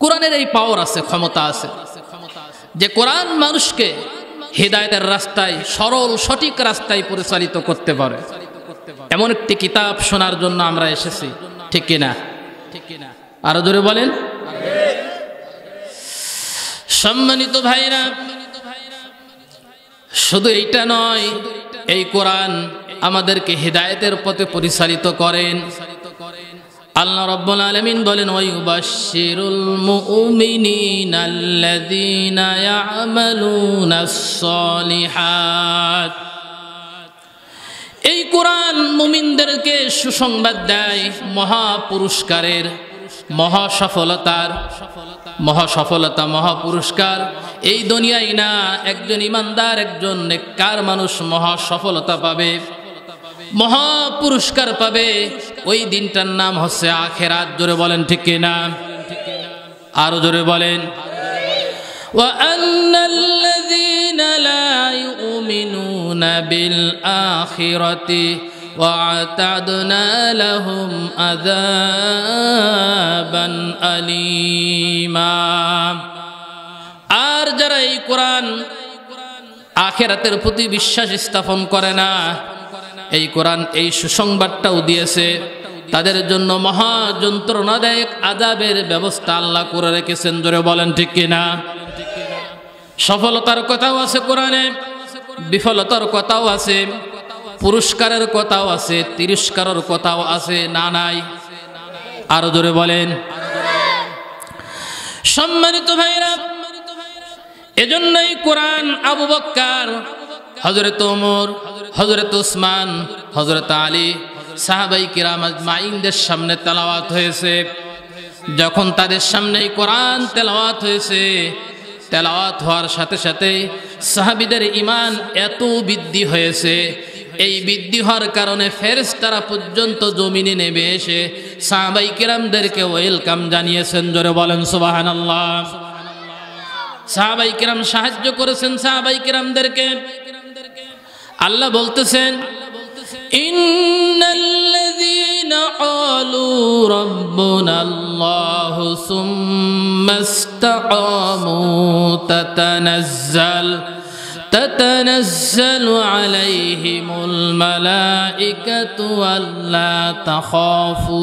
কোরআনের এই পাওয়ার আছে, ক্ষমতা আছে যে কোরআন মানুষকে হিদায়াতের রাস্তায়, সরল সঠিক রাস্তায় পরিচালিত করতে পারে। এমন একটি কিতাব শোনার জন্য আমরা এসেছি, ঠিক কিনা? আরো জোরে বলেন। সম্মানিত ভাইরা, শুধু এইটা নয়, এই কোরআন আমাদেরকে হিদায়াতের পথে পরিচালিত করেন। আল্লাহ রাব্বুল আলামিন বলেন, ওয়ায়ুবাশশিরুল মুমিনিনা আল্লাযীনা ইয়া'মালুনাস সালিহাত। এই কোরআন মুমিনদেরকে সুসংবাদ দেয় মহা পুরস্কারের, মহা সফলতার। মহা সফলতা, মহা পুরস্কার এই দুনিয়ায় না, একজন ইমানদার, একজন নেককার মানুষ মহা সফলতা পাবে, মহা পুরস্কার পাবে। ওই দিনটার নাম হচ্ছে আখিরাত। জোরে বলেন ঠিক কিনা? আরো জোরে বলেন। ওয়া আন্নাল্লাযীনা লা ইউমিনুনা বিল আখিরাতি ওয়া আ'তাদনা লাহুম আযাবান আলীমা। আর যারা এই কোরআন আখিরাতের প্রতি বিশ্বাস স্থাপন করে না, এই কোরআন এই সুসংবাদটাও দিয়েছে, তাদের জন্য মহা যন্ত্রণাদায়ক আযাবের ব্যবস্থা আল্লাহ করে রেখেছেন। জোরে বলেন ঠিক কিনা? সফলতার কথাও আছে কোরআনে, বিফলতার কথাও আছে, পুরস্কারের কথাও আছে, তিরস্কারের কথাও আছে। না নাই? আরো জোরে বলেন। সম্মানিত ভাইরা, এজন্যই কোরআন আবু বকর, হযরত ওমর, হযরত উসমান, হযরত আলী, সাহাবায়ে কিরাম আজমাইনদের সামনে তেলাওয়াত হয়েছে। যখন তাদের সামনে কোরআন তেলাওয়াত হয়েছে, তেলাওয়াত হওয়ার সাথে সাথে সাহাবীদের ঈমান এত বৃদ্ধি হয়েছে, এই বৃদ্ধি হওয়ার কারণে ফেরেশতারা পর্যন্ত জমিনে নেমে এসে সাহাবায়ে কিরামদেরকে ওয়েলকাম জানিয়েছেন। জোরে বলেন সুবহানাল্লাহ। সাহাবায়ে কিরাম সাহায্য করেছেন সাহাবায়ে কিরামদেরকে। আল্লাহ বলতেছেন, ইন্নাল্লাযীনা ক্বালু রাব্বুনাল্লাহু সুম্মাস্তাকামু তাতানাজ্জালু আলাইহিমুল মালাইকাতু আল্লা তাখাফু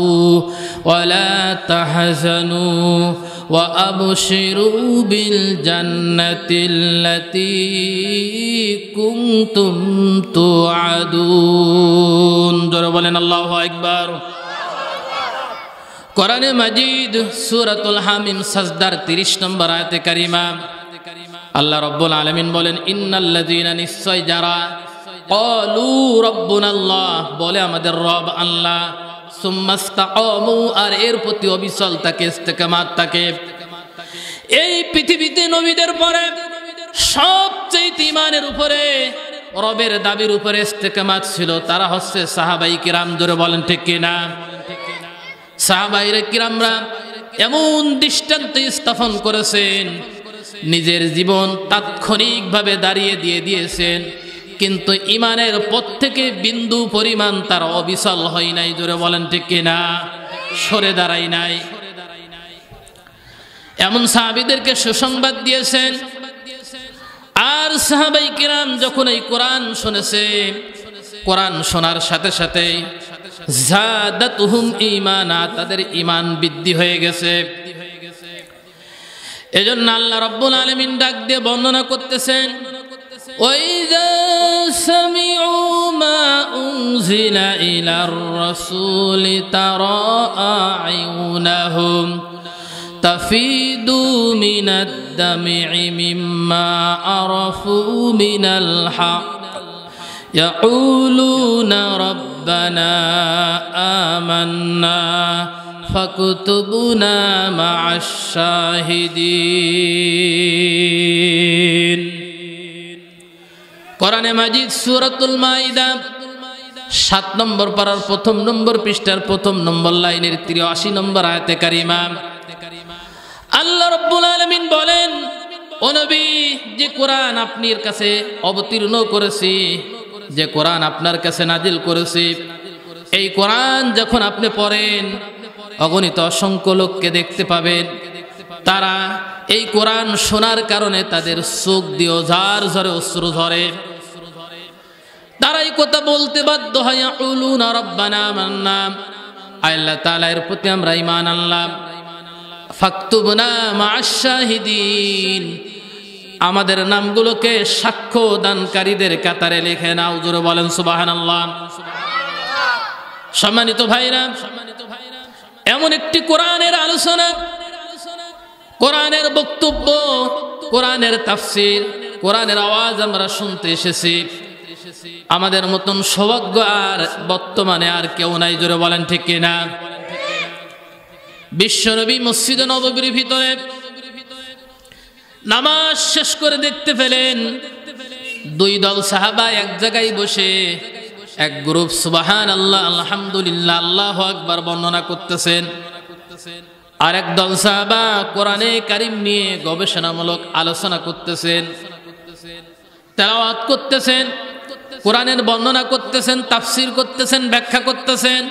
ওয়া লা তাহজানু ওয়া আবশিরু বিল জান্নাতিল্লাতী কুনতুম তুআদুন। জোরে বলেন আল্লাহু আকবার। কোরআনে মাজিদ সূরাতুল হামিম সাজদার 30 নম্বর আয়াতে কারিমা আল্লাহ রাব্বুল আলামিন বলেন, ইন্নাল্লাযীনা, নিশ্চয় যারা, ক্বালু রাব্বুনাল্লাহ, বলে আমাদের রব আল্লাহ, সুম্মাস্তাকামু, আর এর প্রতি অবিচল থাকে, ইস্তেকামাত থাকে। এই পৃথিবীতে নবীদের পরে সবচেয়ে ঈমানের উপরে, রবের দাবির উপরে ইস্তেকামাত ছিল, তারা হচ্ছে সাহাবায়ে কিরাম। জোরে বলেন ঠিক কিনা? সাহাবায়ে কিরামরা এমন দৃষ্টান্ত স্থাপন করেছেন, নিজের জীবন তাৎক্ষণিকভাবে দাঁড়িয়ে দিয়ে দিয়েছেন, কিন্তু ঈমানের পথ থেকে বিন্দু পরিমাণ তার অবিচল হয় নাই। জোরে বলেন ঠিক কিনা? সরে দাঁড়ায় নাই। এমন সাহাবীদেরকে সুসংবাদ দিয়েছেন। আর সাহাবায়ে কিরাম যখন এই কোরআন শুনেছে, কোরআন শোনার সাথে সাথে যাদাতুহুম ঈমানা, তাদের ঈমান বৃদ্ধি হয়ে গেছে। এজন্য আল্লাহ রাব্বুল আলামিন ডাক দিয়ে বর্ণনা করতেছেন, ওয়াইযা সামিউ মা উনজিলা ইলার রাসূলি তারা আ'য়ুনাহুম তাফিদু মিনাদ দাম'i মিম্মা আরাফু মিনাল হক ইয়াকুলুনা রাব্বানা আমান্না ফাকুতুবনা মা'আশ শাহিদিন। কোরআনে মাজিদ সূরাতুল মাইদা 7 নম্বর পারার 1 নম্বর পৃষ্ঠার 1 নম্বর লাইনের 83 নম্বর আয়াতে কারিমা আল্লাহ রাব্বুল আলামিন বলেন, ও নবী, যে কোরআন আপনার কাছে অবতীর্ণ করেছি, যে কোরআন আপনার কাছে নাজিল করেছি, এই কোরআন যখন আপনি পড়েন, অগণিত অসংখ্য লোককে দেখতে পাবেন তারা এই কোরআন শোনার কারণে তাদের চোখ দিয়ে ঝার ঝরে অশ্রু ঝরে। তারা এই কথা বলতে বাধ্য হয়, ইয়াকুলুনা রাব্বানা আমান্না, আল্লাহ তাআলার প্রতি আমরা ঈমান আনলাম, ফাকতুবনা মা'আশ শাহিদিন, আমাদের নামগুলোকে সাক্ষ্য দানকারীদের কাতারে লিখে নাও। জোরে বলেন সুবহানাল্লাহ। সম্মানিত ভাইরা, এমন একটি কোরআনের আলোচনা, কোরআনের বক্তব্য, কোরআনের তাফসীর, কোরআনের আওয়াজ আমরা শুনতে এসেছি। আমাদের মতন সৌভাগ্য আর বর্তমানে আর কেউ নাই। জোরে বলেন ঠিক কিনা? বিশ্বনবী মসজিদে নববীর ভিতরে নামাজ শেষ করে দেখতে পেলেন দুই দল সাহাবা এক জায়গায় বসে এক গ্রুপ সুবহানাল্লাহ, আলহামদুলিল্লাহ, আল্লাহু আকবার বর্ণনা করতেছেন, আর এক দল সাহাবা কোরআনে কারীম নিয়ে গবেষণামূলক আলোচনা করতেছেন, তেলাওয়াত করতেছেন, কোরআনের বর্ণনা করতেছেন, তাফসীর করতেছেন, ব্যাখ্যা করতেছেন।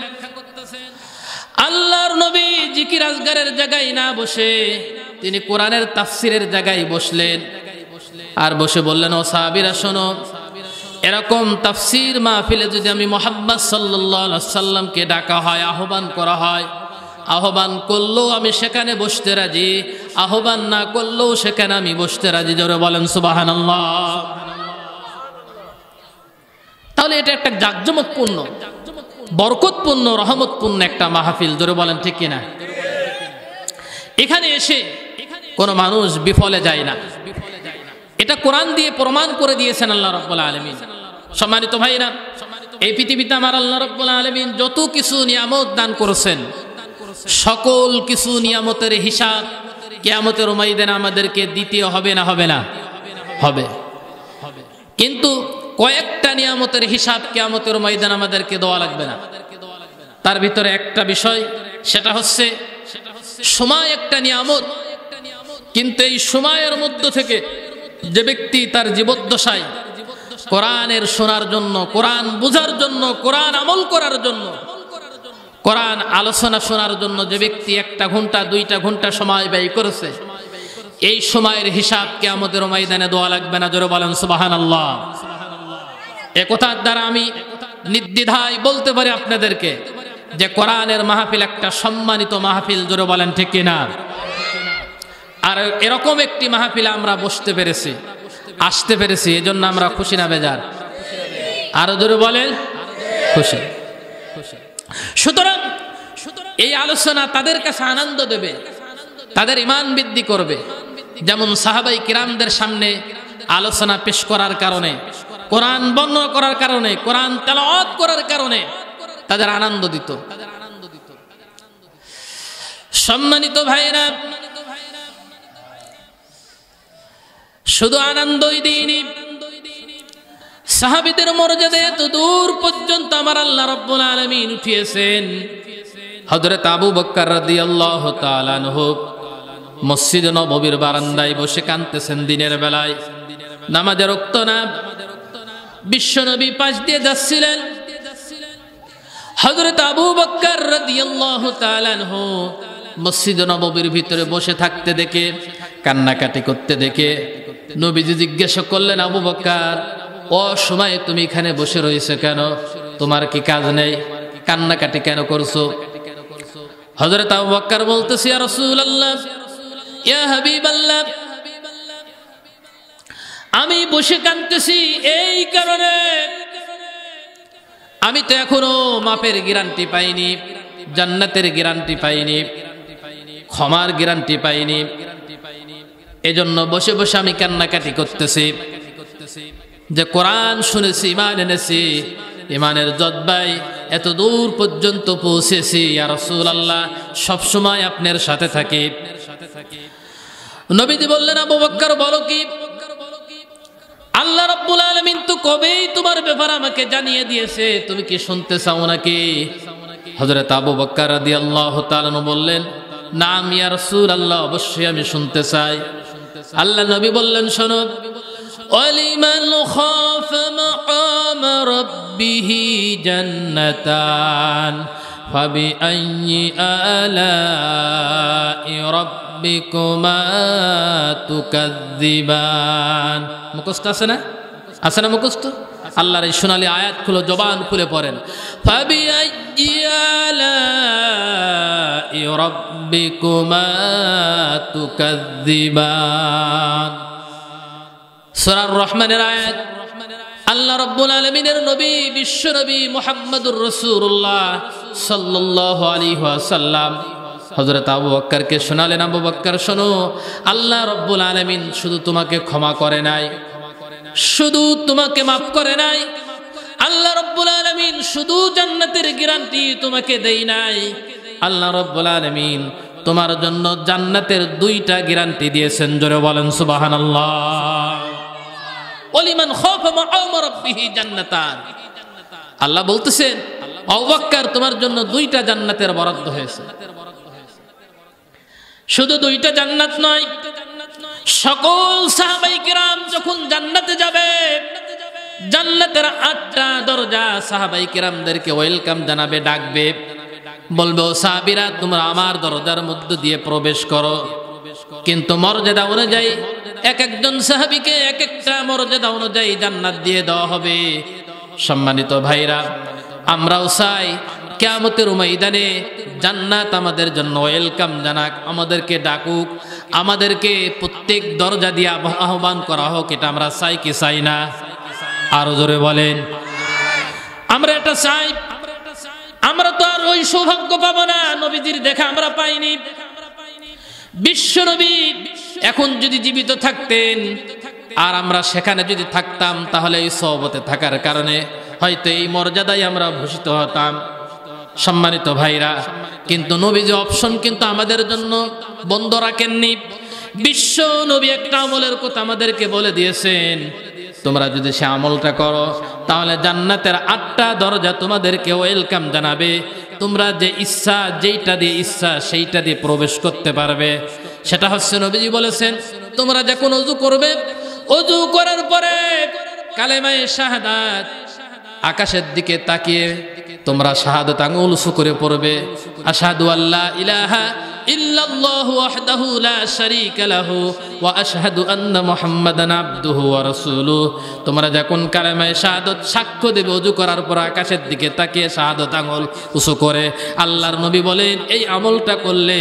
আল্লাহর নবী জিকির আজগারের জায়গায় না বসে তিনি কোরআনের তাফসীরের জায়গায় বসলেন, আর বসে বললেন, ও সাহাবীরা শোনো, এরকম তাফসীর মাহফিলে যদি আমি মুহাম্মদ সাল্লাল্লাহু আলাইহি ওয়াসাল্লামকে ডাকা হয়, আহ্বান করা হয়, আহ্বান করলেও আমি সেখানে বসতে রাজি, আহ্বান না করলেও সেখানে আমি বসতে রাজি। জোরে বলেন সুবহানাল্লাহ। তাহলে এটা একটা জাকজমকপূর্ণ, বরকতপূর্ণ, রহমতপূর্ণ একটা মাহফিল। জোরে বলেন ঠিক কিনা? এখানে এসে কোনো মানুষ বিফলে যায় না, এটা কোরআন দিয়ে প্রমাণ করে দিয়েছেন আল্লাহ রাব্বুল আলামিন। সম্মানিত ভাইরা, এই পৃথিবীতে আমার আল্লাহ রাব্বুল আলামিন যত কিছু নিয়ামত দান করেছেন, সকল কিছু নিয়ামতের হিসাব কিয়ামতের ময়দানে আমাদেরকে দিতে হবে না? হবে না? হবে। কিন্তু কয়েকটা নিয়ামতের হিসাব কিয়ামতের ময়দানে আমাদেরকে দেওয়া লাগবে না। তার ভিতরে একটা বিষয়, সেটা হচ্ছে সময় একটা নিয়ামত, কিন্তু এই সময়ের মধ্য থেকে যে ব্যক্তি তার জীবদ্দশায় কোরআনের শোনার জন্য, কোরআন বুঝার জন্য, কোরআন আমল করার জন্য, কোরআন আলোচনা শোনার জন্য যে ব্যক্তি 1 ঘন্টা 2 ঘন্টা সময় ব্যয় করেছে, এই সময়ের হিসাব কিয়ামতের ময়দানে দেওয়া লাগবে না। জোরে বলেন সুবহানাল্লাহ। এ কথার দ্বারা আমি নির্দ্বিধায় বলতে পারি আপনাদেরকে যে কোরআনের মাহফিল একটা সম্মানিত মাহফিল। জোরে বলেন ঠিক কিনা? আর এরকম একটি মাহফিলে আমরা বসতে পেরেছি, আসতে পেরেছি, এজন্য আমরা খুশি না বেজার? আরো জোরে বলেন খুশি। সুতরাং এই আলোচনা তাদের কাছে আনন্দ দেবে, তাদের ঈমান বৃদ্ধি করবে। যেমন সাহাবাই কিরামদের সামনে আলোচনা পেশ করার কারণে, কোরআন বর্ণনা করার কারণে, কোরআন তেলাওয়াত করার কারণে তাদের আনন্দ দিত। সম্মানিত ভাইরা, শুধু আনন্দই দিইনি, সাহাবীদের মর্যাদা এত দূর পর্যন্ত আমার আল্লাহ রাব্বুল আলামিন উঠিয়েছেন। হযরত আবু বকর রাদিয়াল্লাহু তাআলা আনহু মসজিদ নববীর বারান্দায় বসে কাঁদতেছেন দিনের বেলায়, নামাজের ওয়াক্ত না, বিশ্বনবী পাশ দিয়ে যাচ্ছিলেন। হযরত আবু বকর রাদিয়াল্লাহু তাআলা আনহু মসজিদ নববীর ভিতরে বসে থাকতে দেখে, কান্নাকাটি করতে দেখে নবীজি জিজ্ঞাসা করলেন, আবু বকর, ও সময় তুমি এখানে বসে রয়েছে কেন? তোমার কি কাজ নেই? কান্নাকাটি কেন করছো? হযরত আবু বকর বলতেছে, ইয়া রাসূলুল্লাহ, ইয়া হাবিবাল্লাহ, আমি বসে কাঁদতেছি এই কারণে, আমি তো এখনো মাপের গ্যারান্টি পাইনি, জান্নাতের গ্যারান্টি পাইনি, ক্ষমার গ্যারান্টি পাইনি, এজন্য বসে বসে আমি কান্নাকাটি করতেছি। যে কোরআন শুনেছি, ঈমান এনেছি, ঈমানের জজ্বায় এত দূর পর্যন্ত পৌঁছেছি, ইয়া রাসূলুল্লাহ, সব সময় আপনার সাথে থাকি। নবীজি বললেন, আবু বকর বলো কি? আল্লাহ রাব্বুল আলামিন তো কবেই তোমার ব্যাপারে আমাকে জানিয়ে দিয়েছে, তুমি কি শুনতে চাও নাকি? হযরত আবু বকর রাদিয়াল্লাহু তাআলা বললেন, নাম ইয়া রাসূলুল্লাহ, অবশ্যই আমি শুনতে চাই। আল্লাহ নবী বললেন, শোনো, ওয়ালিমান খাফা মাকাম রাব্বিহি জান্নাতান ফাবিআইয়ি আলাই রাব্বিকুমা ربكما تكذبان মুখস্থ আছে না মুখস্থ আল্লাহর এই সোনালী আয়াতগুলো জবান খুলে পড়েন ফাবিআইয়ি আলাই রাব্বিকুমা তুকাযযিবান সূরা আর-রহমানের আয়াত আল্লাহ রাব্বুল আলামিনের নবী বিশ্ব নবী মুহাম্মদুর রাসূলুল্লাহ সাল্লাল্লাহু আলাইহি ওয়াসাল্লাম হযরত আবু বকরকে শোনালেন আবু বকর শোনো আল্লাহ রাব্বুল আলামিন শুধু তোমাকে ক্ষমা করে নাই শুধু তোমাকে maaf করে নাই আল্লাহ রাব্বুল আলামিন শুধু জান্নাতের গ্যারান্টি তোমাকে দেই নাই আল্লাহ রাব্বুল আলামিন তোমার জন্য জান্নাতের দুইটা গ্যারান্টি দিয়েছেন জোরে বলেন সুবহানাল্লাহ ওলিমান খাফা মাকাম রাব্বিহি জান্নাতান আল্লাহ বলতেছেন আবু বকর তোমার জন্য দুইটা জান্নাতের বরাদ্দ হয়েছে শুধু দুইটা জান্নাত নয় সকল সাহাবায়ে কিরাম যখন জান্নাতে যাবে জান্নাতের 8টা দরজা সাহাবায়ে কিরামদেরকে ওয়েলকাম জানাবে ডাকবে বলবে ও সাহাবীরা তোমরা আমার দরজার মধ্যে দিয়ে প্রবেশ করো কিন্তু মর্যাদা অনুযায়ী এক একজন সাহাবীকে এক একটা মর্যাদা অনুযায়ী জান্নাত দিয়ে দেওয়া হবে সম্মানিত ভাইরা আমরাও চাই কিয়ামতের ময়দানে জান্নাত আমাদের জন্য ওয়েলকাম জানাক আমাদেরকে ডাকুক আমাদেরকে প্রত্যেক দরজা দিয়ে আহ্বান করা হোক এটা আমরা চাই কি চাই না আরো জোরে বলেন আমরা এটা চাই আমরা তো আর ওই সৌভাগ্য পাবো না নবীজির দেখা আমরা পাইনি বিশ্ব নবী এখন যদি জীবিত থাকতেন আর আমরা সেখানে যদি থাকতাম তাহলে এই সহবতে থাকার কারণে হয়তো এই মর্যাদায় আমরা ভূষিত হতাম সম্মানিত ভাইরা কিন্তু নবীজি অপশন কিন্তু আমাদের জন্য বন্ধ রাখেননি বিশ্ব নবী একটা আমলের কথা আমাদেরকে বলে দিয়েছেন তোমরা যদি সে আমলটা করো তাহলে জান্নাতের 8টা দরজা তোমাদেরকে ওয়েলকাম জানাবে তোমরা যে ইচ্ছা যেইটা দিয়ে ইচ্ছা সেইটা দিয়ে প্রবেশ করতে পারবে সেটা হচ্ছে নবীজি বলেছেন তোমরা যখন ওযু করবে ওযু করার পরে কালেমায়ে শাহাদাত আকাশের দিকে তাকিয়ে তোমরা শাহাদাত আঙ্গুল উঁচু করে পড়বে আশহাদু আল্লা ইলাহা ইল্লাল্লাহু ওয়াহদাহু লা শারীকা লাহু ওয়া আশহাদু আন্না মুহাম্মাদান আবদুহু ওয়া রাসূলুহু তোমরা যখন কালেমায়ে শাহাদাত সাক্ষ্য দেবে ওযু করার পর আকাশের দিকে তাকিয়ে শাহাদাত আঙ্গুল উঁচু করে আল্লাহর নবী বলেন এই আমলটা করলে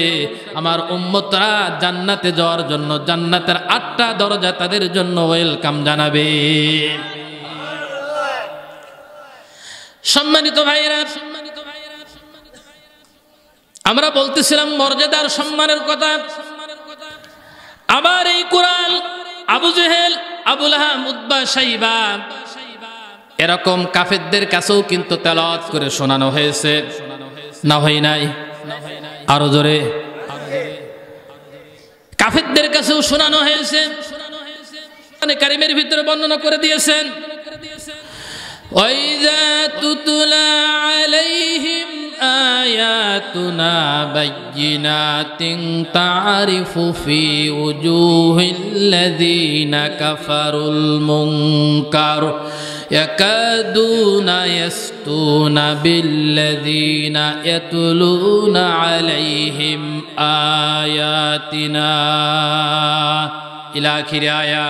আমার উম্মতরা জান্নাতে যাওয়ার জন্য জান্নাতের 8টা দরজা তাদের জন্য ওয়েলকাম জানাবে সম্মানিত ভাইরা আমরা বলতেছিলাম মর্যাদার সম্মানের কথা আবার এই কোরআন আবু জেহেল আবু লাহাব উতবা শাইবা এরকম কাফেরদের কাছেও কিন্তু তেলাওয়াত করে শোনানো হয়েছে না হয় নাই আরো জোরে কাফেরদের কাছেও শোনানো হয়েছে মানে কারিমের ভিতরে বর্ণনা করে দিয়েছেন وَإِذَا تُتْلَى عَلَيْهِمْ آيَاتُنَا بَيِّنَاتٍ تَعْرِفُ فِي وُجُوهِ الَّذِينَ كَفَرُوا الْمُنكَرَ يَكَادُونَ يَسْطُونَ بِالَّذِينَ يَتْلُونَ عَلَيْهِمْ آيَاتِنَا إلى آخر آية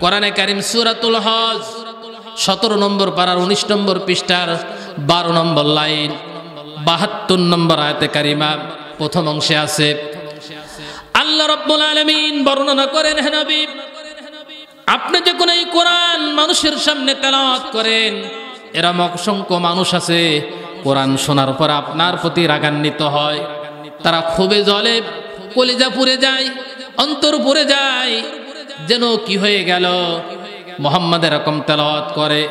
কোরআনে কারীম সূরাতুল হজ 17 নম্বর পারার 19 নম্বর পৃষ্ঠার 12 নম্বর লাইন 72 নম্বর আয়াতে কারিমা প্রথম অংশে আছে আল্লাহ রাব্বুল আলামিন বর্ণনা করেন হে নবী আপনি যখন এই কোরআন মানুষের সামনে তেলাওয়াত করেন এরকম অসংখ্য মানুষ আছে কোরআন শোনার পর আপনার প্রতি রাগান্বিত হয় তারা ক্ষোভে জ্বলে কলিজা পুড়ে যায় অন্তর পুড়ে যায় যেন কি হয়ে গেল মুহাম্মদ এরকম তেলাওয়াত করে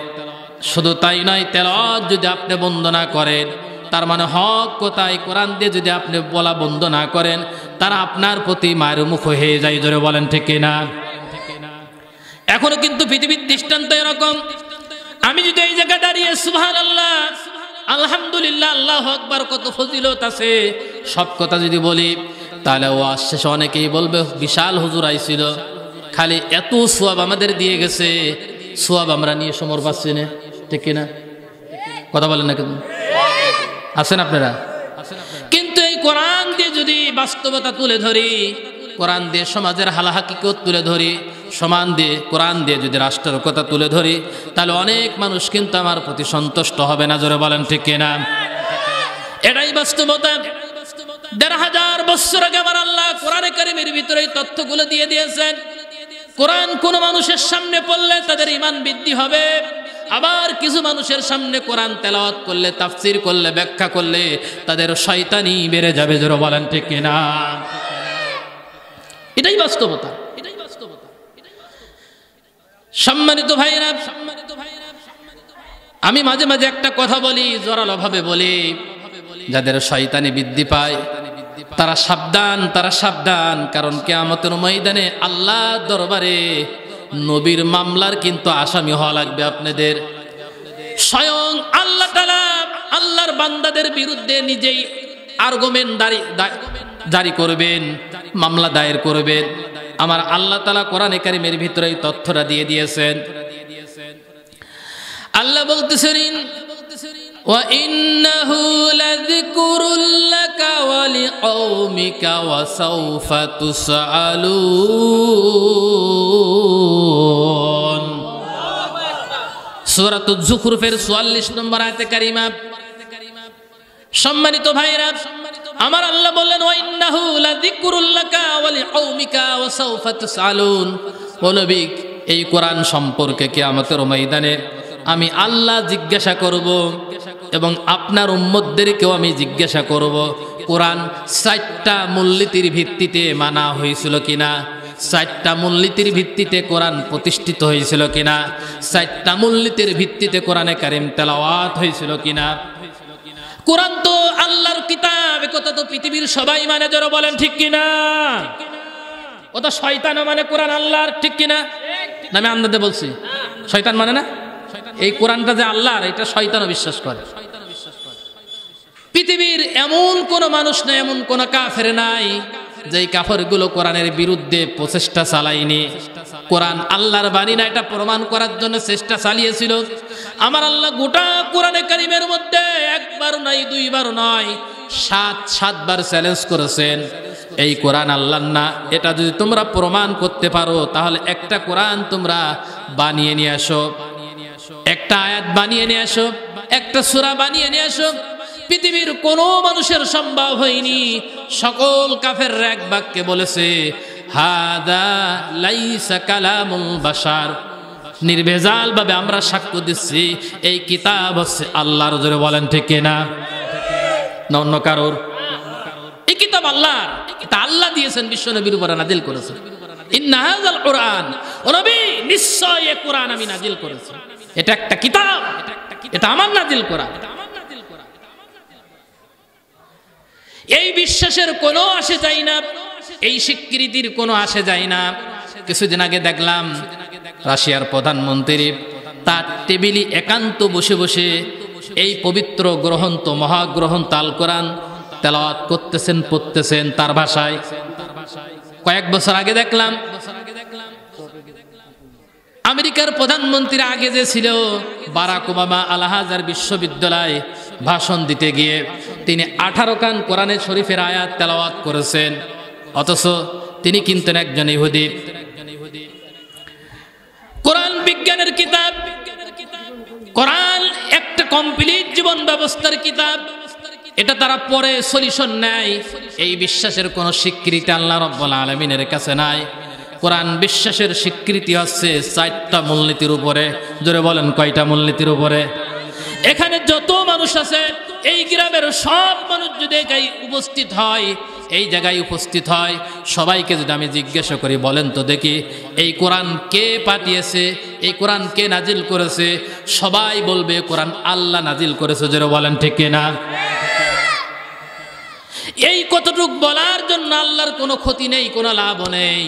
শুধু তাই নয় তেলাওয়াত যদি আপনি বন্ধ না করেন তার মানে হক কথাই কোরআন দিয়ে যদি আপনি বলা বন্ধ না করেন তারা আপনার প্রতি মায়ের মুখ হয়ে যায় জোরে বলেন ঠিক কিনা এখনো কিন্তু পৃথিবীর দৃষ্টান্ত এরকম আমি যদি এই জায়গায় দাঁড়িয়ে সুবহানাল্লাহ আলহামদুলিল্লাহ আল্লাহু আকবার কত ফজিলত আছে সব কথা যদি বলি তাহলে ওয়াজ শেষে অনেকেই বলবে বিশাল হুজুর আইছিল খালি এত সওয়াব আমাদের দিয়ে গেছে সওয়াব আমরা নিয়ে সমর পাচ্ছি না ঠিক কিনা কথা বলেন না কেন আছেন আপনারা কিন্তু এই কোরআন দিয়ে যদি বাস্তবতা তুলে ধরি, কোরআন দিয়ে সমাজের হালাহাকিকত তুলে ধরি, কোরআন দিয়ে যদি রাষ্ট্রের কথা তুলে ধরি, তাহলে অনেক মানুষ কিন্তু আমার প্রতি সন্তুষ্ট হবে না। জোরে বলেন ঠিক কিনা? এটাই বাস্তবতা। ১৫০০ বছর আগে আমার আল্লাহ কোরআনে কারীমের ভিতরে এই তথ্যগুলো দিয়ে দিয়েছেন। কোরআন কোন মানুষের সামনে পড়লে তাদের ঈমান বৃদ্ধি হবে, আবার কিছু মানুষের সামনে কোরআন তেলাওয়াত করলে, তাফসীর করলে, ব্যাখ্যা করলে তাদের শয়তানি বেড়ে যাবে। জোরে বলেন ঠিক কিনা? এটাই বাস্তবতা। সম্মানিত ভাইরা, আমি মাঝে মাঝে একটা কথা বলি, জোরালো ভাবে বলি, যাদের শয়তানি বৃদ্ধি পায় তারা সাবধান, কারণ কিয়ামতের ময়দানে আল্লাহর দরবারে নবীর মামলার কিন্তু আসামি হওয়া লাগবে আপনাদের। স্বয়ং আল্লাহ তাআলা আল্লাহর বান্দাদের বিরুদ্ধে নিজেই আর্গুমেন্ট জারি করবেন, মামলা দায়ের করবেন। আমার আল্লাহ তাআলা কোরআনে কারীমের ভিতরে এই তথ্যটা দিয়ে দিয়েছেন। আল্লাহ বলতেছেন, ওয়া ইন্নাহু লাযিকরুল লাকা ওয়া লিকওমিকা ওয়া সাওফা তুসআলুন। সূরাতুজ যুখরুফের ৪৪ নম্বর আয়াতে কারিমা। সম্মানিত ভাইরা, আমার আল্লাহ বললেন, ওয়া ইন্নাহু লাযিকরুল লাকা ওয়া লিকওমিকা ওয়া সাওফা তুসআলুন। ও নবী, এই কোরআন সম্পর্কে কিয়ামতের ময়দানে আমি আল্লাহ জিজ্ঞাসা করব এবং আপনার উম্মতদেরকেও আমি জিজ্ঞাসা করব, কোরআন ৪টা মূলনীতির ভিত্তিতে মানা হয়েছিল কিনা, ৪টা মূলনীতির ভিত্তিতে কোরআন প্রতিষ্ঠিত হয়েছিল কিনা, ৪টা মূলনীতির ভিত্তিতে কোরআনে কারীম তেলাওয়াত হয়েছিল কিনা। কোরআন তো আল্লাহর কিতাব, একথা তো পৃথিবীর সবাই মানে। যারা বলেন ঠিক কিনা? ও তো শয়তান মানে কোরআন আল্লাহর, ঠিক কিনা? আমি আন্দাজে বলছি, শয়তান মানে না। এই কোরআনটা যে আল্লাহর, এটা শয়তানও বিশ্বাস করে। পৃথিবীর এমন কোন মানুষ নাই, এমন কোন কাফের নাই যেই কাফেরগুলো কোরআনের বিরুদ্ধে প্রচেষ্টা চালায়নি। কোরআন আল্লাহর বাণী না, এটা প্রমাণ করার জন্য চেষ্টা চালিয়েছিল। আমার আল্লাহ গোটা কোরআনে কারীমের মধ্যে একবার নয়, দুইবার নয়, ৭বার চ্যালেঞ্জ করেছেন, এই কোরআন আল্লাহর না। এটা যদি তোমরা প্রমাণ করতে পারো, তাহলে একটা কোরআন তোমরা বানিয়ে নিয়ে আসো, একটা আয়াত বানিয়ে নিয়ে আসো, একটা সূরা বানিয়ে নিয়ে আসো। পৃথিবীর কোনো মানুষের সম্ভব হয়নি। সকল কাফেররা এক বাক্যে বলেছে, হাদা লাইসা কালামুল বাশার। নির্ভেজাল ভাবে আমরা সাক্ষ্য দিচ্ছি, এই কিতাব হচ্ছে আল্লাহর। জোরে বলেন ঠিক কিনা? না অন্য কারোর? এই কিতাব আল্লাহর, এটা আল্লাহ দিয়েছেন, বিশ্বনবীর উপরে নাজিল করেছেন। ইন্না হাযাল কুরআন, ও নবী নিশ্চয় এই কোরআন আমি নাজিল করেছি, এটা একটা কিতাব, এটা আমার নাজিল করা। এই বিশ্বাসের কোনো আসে যায় না, এই স্বীকৃতির কোনো আসে যায় না। কিছুদিন আগে দেখলাম রাশিয়ার প্রধানমন্ত্রী তার টেবিলে একান্ত বসে বসে এই পবিত্র গ্রন্থ, মহাগ্রন্থ আল কোরআন তেলাওয়াত করতেছেন, পড়তেছেন তার ভাষায়। কয়েক বছর আগে দেখলাম আমেরিকার প্রধানমন্ত্রী আগে যে ছিল বারাক ওবামা, আল আজহার বিশ্ববিদ্যালয়ে ভাষণ দিতে গিয়ে তিনি 18 খান কোরআনের শরীফের আয়াত তেলাওয়াত করেছেন, অথচ তিনি কিন্তু একজন ইহুদি। কোরআন বিজ্ঞানের কিতাব, কোরআন একটা কমপ্লিট জীবন ব্যবস্থার কিতাব। এটা তারা পরে সলিউশন নেয়, এই বিশ্বাসের কোনো স্বীকৃতি আল্লাহ রাব্বুল আলামিনের কাছে নাই। কোরআন বিশ্বাসের স্বীকৃতি হচ্ছে 4টা মূলনীতির উপরে। জোরে বলেন কয়টা মূলনীতির উপরে? এখানে যত মানুষ আছে, এই গ্রামের সব মানুষ যদি এই জায়গায় উপস্থিত হয়, সবাইকে যদি আমি জিজ্ঞাসা করি, বলেন তো দেখি এই কোরআন কে পাঠিয়েছে, এই কোরআন কে নাজিল করেছে, সবাই বলবে কোরআন আল্লাহ নাজিল করেছে। জোরে বলেন ঠিক কিনা? এই কতটুক বলার জন্য আল্লাহর কোনো ক্ষতি নেই, কোনো লাভও নেই।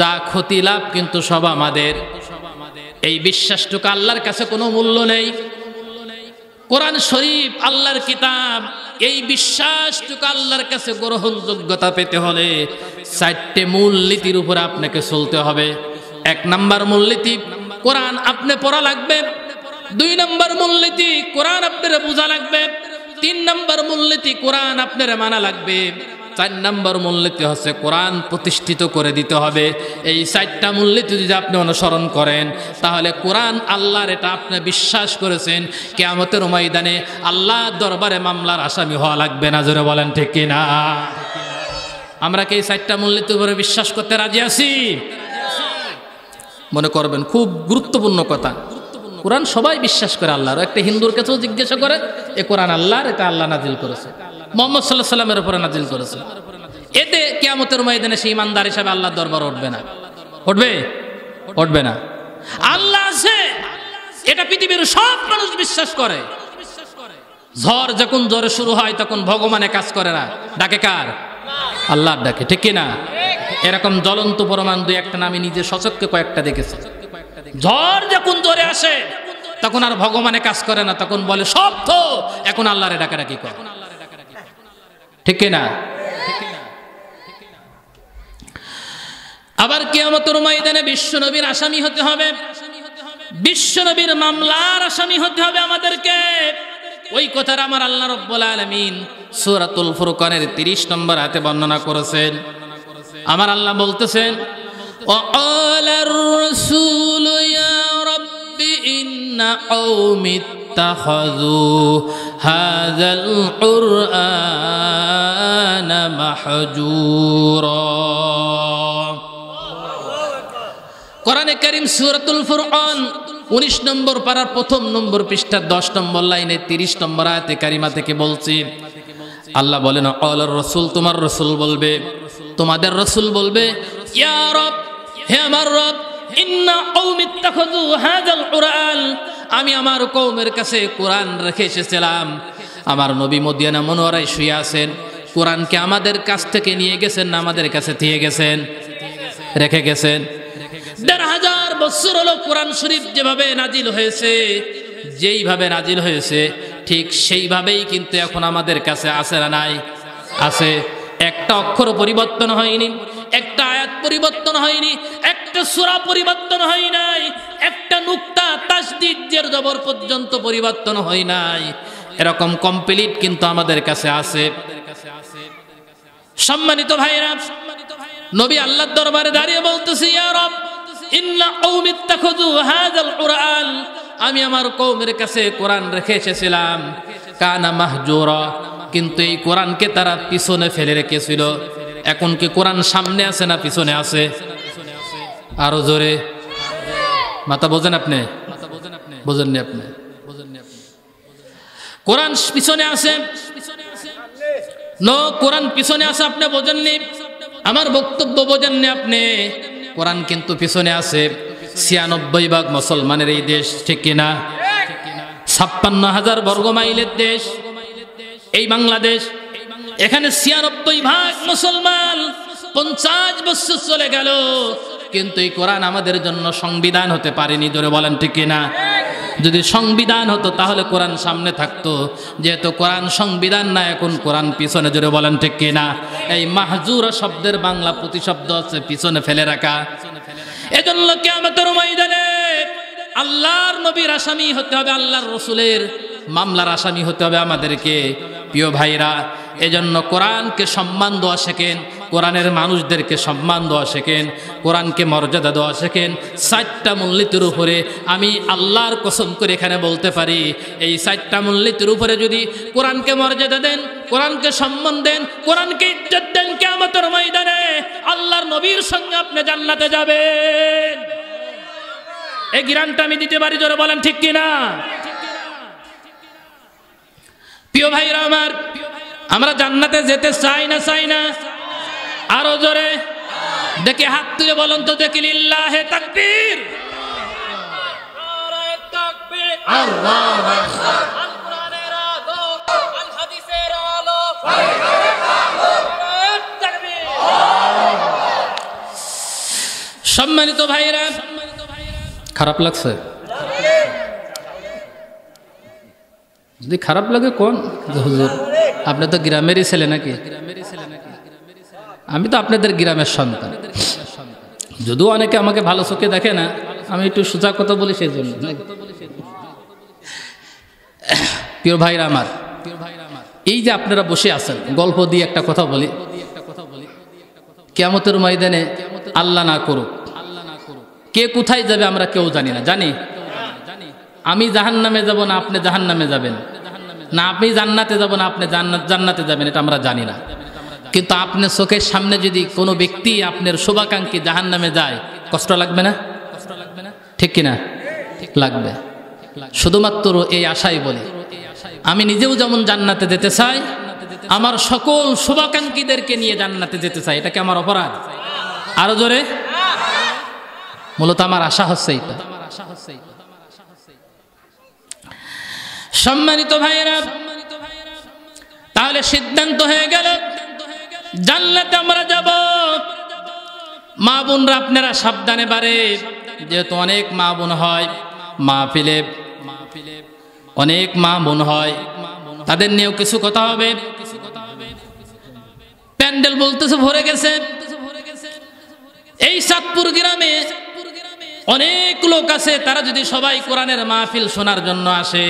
যা ক্ষতি লাভ কিন্তু সব আমাদের। এই বিশ্বাসটুকু আল্লাহর কাছে কোনো মূল্য নেই। কোরআন শরীফ আল্লাহর কিতাব, এই বিশ্বাসটুকু আল্লাহর কাছে গ্রহণযোগ্যতা পেতে হলে 4টে মূলনীতির উপরে আপনাকে চলতে হবে। 1 নম্বর মূলনীতি, কোরআন আপনি পড়া লাগবে। 2 নম্বর মূলনীতি, কোরআন আপনার বোঝা লাগবে। 3 নম্বর মূলনীতি, কোরআন আপনার মানা লাগবে। 4 নম্বর মূলনীতি হচ্ছে কোরআন প্রতিষ্ঠিত করে দিতে হবে। এই 4টা মূলনীতি যদি আপনি অনুসরণ করেন তাহলে কোরআন আল্লাহর, এটা আপনি বিশ্বাস করেছেন, কিয়ামতের ময়দানে আল্লাহর দরবারে মামলার আসামি হওয়া লাগবে না। জোরে বলেন ঠিক কিনা? আমরা কি এই 4টা মূলনীতির উপরে বিশ্বাস করতে রাজি আছি? মনে করবেন খুব গুরুত্বপূর্ণ কথা। কোরআন সবাই বিশ্বাস করে আল্লাহর। একটা হিন্দুর কাছেও জিজ্ঞাসা করে এ কোরআন আল্লাহর, এটা আল্লাহ নাজিল করেছে, মুহাম্মদ সাল্লাল্লাহু আলাইহি সাল্লামের উপরে নাজিল করেছে। এতে কিয়ামতের ময়দানে সেই ইমানদার হিসাবে আল্লাহর দরবার উঠবে না। উঠবে? উঠবে না। আল্লাহ আছে এটা পৃথিবীর সব মানুষ বিশ্বাস করে। ঝড় যখন জোরে শুরু হয় তখন ভগবানে কাজ করে না, ডাকে কার? আল্লাহর ডাকে, ঠিক কিনা? এরকম জ্বলন্ত প্রমাণ 2-1টা আমি নিজে সচক্ষে কয়েকটা দেখেছি। ঝড় যখন জোরে আসে তখন আর ভগবানে কাজ করে না, তখন বলে সব তো এখন আল্লাহরে ডাকাডাকি করে, ঠিক কিনা? আবার কিয়ামতের ময়দানে বিশ্বনবীর আসামি হতে হবে, বিশ্বনবীর মামলার আসামি হতে হবে আমাদেরকে। ওই কথার আমার আল্লাহ রাব্বুল আলামিন সূরাতুল ফুরকানের 30 নম্বর আয়াতে বর্ণনা করেছেন। আমার আল্লাহ বলতেছেন, ওয়ালার রাসূলু ইয়া রাব্বি ইন্না কওমি ইত্তাখাযু হাযাল কুরআনা মাহজুরা। কোরআনে কারীম সূরাতুল ফুরকান 19 নম্বর পারার 1 নম্বর পৃষ্ঠা 10 নম্বর লাইনে 30 নম্বর আয়াতে কারিমা থেকে বলছি, আল্লাহ বলেন, ওয়ালার রাসূল, তোমার রাসূল বলবে, তোমাদের রাসূল বলবে, ইয়া রব, হে আমার রব, ইন্না কওমি ইত্তাখাযু হাযাল কুরআন, আমি আমার কওমের কাছে কোরআন রেখে এসেছিলাম। আমার নবী মদিনা মুনাওয়ারায় শুয়ে আছেন, কোরআনকে আমাদের কাছ থেকে নিয়ে গেছেন না আমাদের কাছে দিয়ে গেছেন? রেখে গেছেন। 1500 বছর হলো কোরআন শরীফ যেভাবে নাজিল হয়েছে, যেইভাবে নাজিল হয়েছে ঠিক সেইভাবেই কিন্তু এখন আমাদের কাছে আছে না নাই? আছে। একটা অক্ষর পরিবর্তন হয়নি, একটা আয়াত পরিবর্তন হয়নি, একটা সূরা পরিবর্তন হয় নাই, একটা নুক্তা তাসদীদ জের জবর পর্যন্ত পরিবর্তন হয় নাই। এরকম কমপ্লিট কিন্তু আমাদের কাছে আছে। সম্মানিত ভাইরা, নবী আল্লাহর দরবারে দাঁড়িয়ে বলতেছে, ইয়া রব, ইন্না কওমি ইত্তাখাযু হাযাল কুরআন, আমি আমার কওমের কাছে কোরআন রেখে এসেছিলাম, কানা মাহজুরা, কিন্তু এই কোরআনকে তারা পিছনে ফেলে রেখেছিল। এখন কি কোরআন সামনে আছে না পিছনে আছে? আরো জোরে মাথা বোঝেন আপনি? বোঝেননি আপনি? কোরআন পিছনে আছে? নো, কোরআন পিছনে আছে, আপনি বোঝেননি। আমার বক্তব্য বোঝেননি আপনি। কোরআন কিন্তু পিছনে আছে। 96 ভাগ মুসলমানের এই দেশ, ঠিক কিনা? 56,000 বর্গ মাইলের দেশ এই বাংলাদেশ। এখানে 96 ভাগ মুসলমান। 50 বছর চলে গেল, কিন্তু এই কোরআন আমাদের জন্য সংবিধান হতে পারেনি। ধরে বলেন ঠিক কিনা? যদি সংবিধান হতো তাহলে কোরআন সামনে থাকতো, যেহেতু কোরআন সংবিধান না, এখন কোরআন পিছনে। জোরে বলেন ঠিক কিনা? এই মাহজুরা শব্দের বাংলা প্রতিশব্দ আছে পিছনে ফেলে রাখা। এজন্য কিয়ামতের ময়দানে আল্লাহর নবীর আসামি হতে হবে, আল্লাহর রাসূলের মামলার আসামি হতে হবে আমাদেরকে। প্রিয় ভাইরা, এজন্য কোরআনকে সম্মান দেওয়া শেখেন, কোরআনের মানুষদেরকে সম্মান দেওয়া শেখেন, কোরআনকে মর্যাদা দেওয়া শেখেন। 4টা মূলনীতির উপরে আমি আল্লাহর কসম করে এখানে বলতে পারি, এই 4টা মূলনীতির উপরে যদি কোরআনকে মর্যাদা দেন, কোরআনকে সম্মান দেন, কোরআনকে ইজ্জত দেন, কিয়ামতের ময়দানে আল্লাহর নবীর সঙ্গে আপনি জান্নাতে যাবেন। এই গ্যারান্টি আমি দিতে পারি। জোরে বলেন ঠিক কিনা? প্রিয় ভাইরা আমার, আমরা জান্নাতে যেতে চাই না? চাই না? আরো জোরে দেখে হাত তুলে বলুন তো দেখি, লিল্লাহে তাকবীর, নারায়ে তাকবীর, আল্লাহু আকবার। আল কোরআনের আলো, আল হাদিসের আলো, নারায়ে তাকবীর। সম্মানিত ভাইরা, খারাপ লাগছে? যদি খারাপ লাগে কোন হুজুর, আপনি তো গ্রামেরই ছেলে নাকি? আমি তো আপনাদের গ্রামের সন্তান। যদিও অনেকে আমাকে ভালো চোখে দেখে না, আমি একটু সোজা কথা বলি সেই জন্য। প্রিয় ভাইরা আমার, এই যে আপনারা বসে আছেন, গল্প দিয়ে একটা কথা বলি। কিয়ামতের ময়দানে আল্লাহ না করুক কে কোথায় যাবে আমরা কেউ জানি না। জানি আমি জাহান্নামে যাব না আপনি জাহান্নামে যাবেন, না আপনি জান্নাতে যাব না আপনি জান্নাতে যাবেন, এটা আমরা জানি না। কিন্তু আপনার চোখের সামনে যদি কোনো ব্যক্তি আপনার শুভাকাঙ্ক্ষী জাহান্নামে যায়, কষ্ট লাগবে না? ঠিক কিনা? লাগবে। শুধুমাত্র এই আশাই বলি, আমি নিজেও যেমন জান্নাতে যেতে চাই, আমার সকল শুভাকাঙ্ক্ষীদেরকে নিয়ে জান্নাতে যেতে চাই। এটা কি আমার অপরাধ? আরো জোরে। মূলত আমার আশা হচ্ছে এটা। সম্মানিত ভাইয়েরা, তাহলে সিদ্ধান্ত হয়ে গেল জান্নাতে আমরা যাব। মা বোনরা আপনারা সাবধানে বাড়ে, যেহেতু অনেক মা বোন হয় মাহফিলে, অনেক মা বোন হয়, তাদের নিয়েও কিছু কথা হবে। প্যান্ডেল বলতেছে ভরে গেছে। এই চাঁদপুর গ্রামে অনেক লোক আছে, তারা যদি সবাই কোরআনের মাহফিল শোনার জন্য আসে,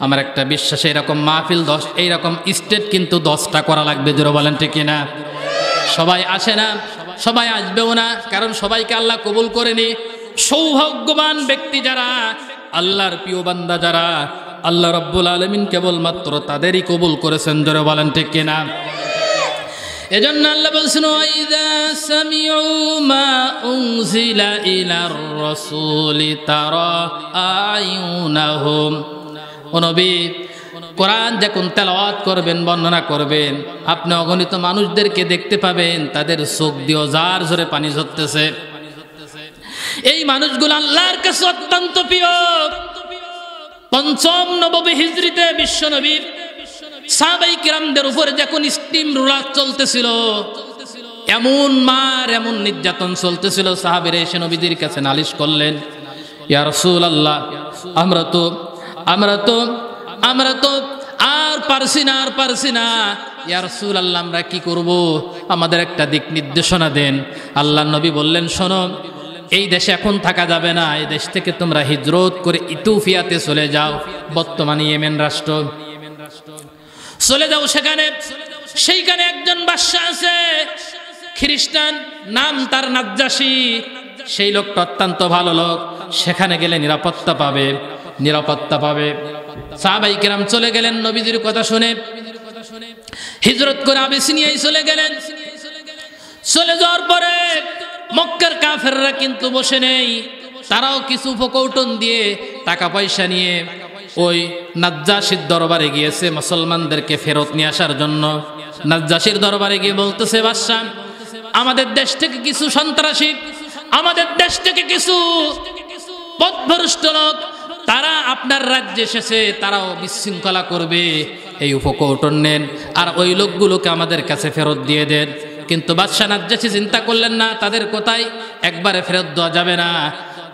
আমার একটা বিশ্বাস এরকম মাহফিল এইরকম স্টেট কিন্তু 10টা করা লাগবে। জোরে বলেন ঠিক কিনা? সবাই আসে না, সবাই আসবেও না, কারণ সবাইকে আল্লাহ কবুল করেনি। সৌভাগ্যবান ব্যক্তি যারা, আল্লাহর প্রিয় বান্দা যারা, আল্লাহ রাব্বুল আলামিন কেবলমাত্র তাদেরই কবুল করেছেন। জোরে বলেন ঠিক কিনা? এজন্য আল্লাহ বলছেন, ওয়াইদা সামিউ মা উনজিলা ইলার রাসূলি তারা আয়ুনাহুম। ও নবী, কোরআন যখন তেলাওয়াত করবেন, বর্ণনা করবেন, আপনি অগণিত মানুষদেরকে দেখতে পাবেন, তাদের চোখ দিয়ে জার জোরে পানি ঝরতেছে। এই মানুষগুলো আল্লাহর কাছে অত্যন্ত প্রিয়। পঞ্চম নববী হিজরিতে বিশ্বনবী সাহাবায়ে কিরামদের উপরে যখন স্টিম রোলার চলতেছিল, এমন মার এমন নির্যাতন চলতেছিল, সাহাবীরা এসে নবীদের কাছে নালিশ করলেন, ইয়া রাসূলুল্লাহ, আমরা তো আর পারছি না, ইয়া রাসূলুল্লাহ, আমরা কি করব? আমাদের একটা দিক নির্দেশনা দেন। আল্লাহর নবী বললেন, শোনো, এই দেশে এখন থাকা যাবে না, এই দেশ থেকে তোমরা হিজরত করে ইথিওপিয়াতে চলে যাও, বর্তমানে ইয়েমেন রাষ্ট্র, চলে যাও সেইখানে একজন বাদশা আছে খ্রিস্টান, নাম তার নাজ্জাশী। সেই লোকটা অত্যন্ত ভালো লোক, সেখানে গেলে নিরাপত্তা পাবে। সাহাবায়ে কেরাম চলে গেলেন নবীজির কথা শুনে, হিজরত করে আবিসিনিয়ায় চলে গেলেন। চলে যাওয়ার পরে মক্কার কাফেররা কিন্তু বসে নেই, তারাও কিছু উপকৌটন দিয়ে টাকা পয়সা নিয়ে ওই নাজ্জাশীর দরবারে গিয়েছে মুসলমানদেরকে ফেরত নিয়ে আসার জন্য। নাজ্জাশীর দরবারে গিয়ে বলতেছে, বাদশা, আমাদের দেশ থেকে কিছু সন্ত্রাসী, আমাদের দেশ থেকে কিছু পথভ্রষ্ট লোক, তারা আপনার রাজ্যে এসেছে, তারাও বিশৃঙ্খলা করবে, এই উপকৌটন নেন আর ওই লোকগুলোকে আমাদের কাছে ফেরত দিয়ে দেন। কিন্তু বাদশা নাজ্জাশী চিন্তা করলেন না, তাদের কোথায় একবারে ফেরত দেওয়া যাবে না,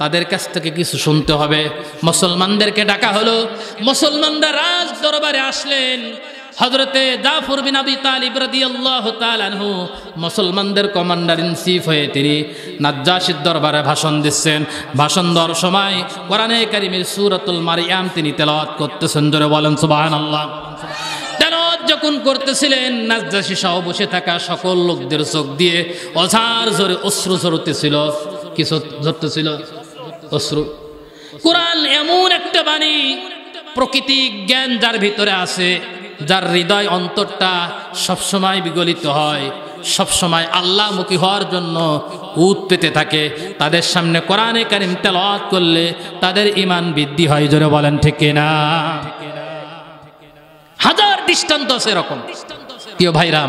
তাদের কাছ থেকে কিছু শুনতে হবে। মুসলমানদেরকে ডাকা হলো, মুসলমানরা রাজ দরবারে আসলেন। হযরতে জাফর বিন আবি তালিব রাদিয়াল্লাহু তাআলা আনহু মুসলমানদের কমান্ডার ইন চিফ হয়ে তিনি নাজ্জাশীর দরবারে ভাষণ দিচ্ছেন। ভাষণ দেওয়ার সময় কোরআনে কারীমের সূরাতুল মারইয়াম তিনি তেলাওয়াত করতেছেন। জোরে বলেন সুবহানাল্লাহ। তেলাওয়াত যখন করতেছিলেন, নাজ্জাশী সহ বসে থাকা সকল লোকদের চোখ দিয়ে অঝার জোরে অশ্রু ঝরতেছিল। কিছু ঝরতেছিল? অশ্রু। কোরআন এমন একটা বাণী, প্রকৃতিক জ্ঞান যার ভিতরে আছে, যার হৃদয় অন্তরটা সবসময় বিগলিত হয়, সবসময় আল্লাহমুখী হওয়ার জন্য উত পেতে থাকে, তাদের সামনে কোরআনে কারীম তেলাওয়াত করলে তাদের ঈমান বৃদ্ধি হয়। জোরে বলেন ঠিক কিনা? হাজার দৃষ্টান্ত আছে এরকম। প্রিয় ভাইরা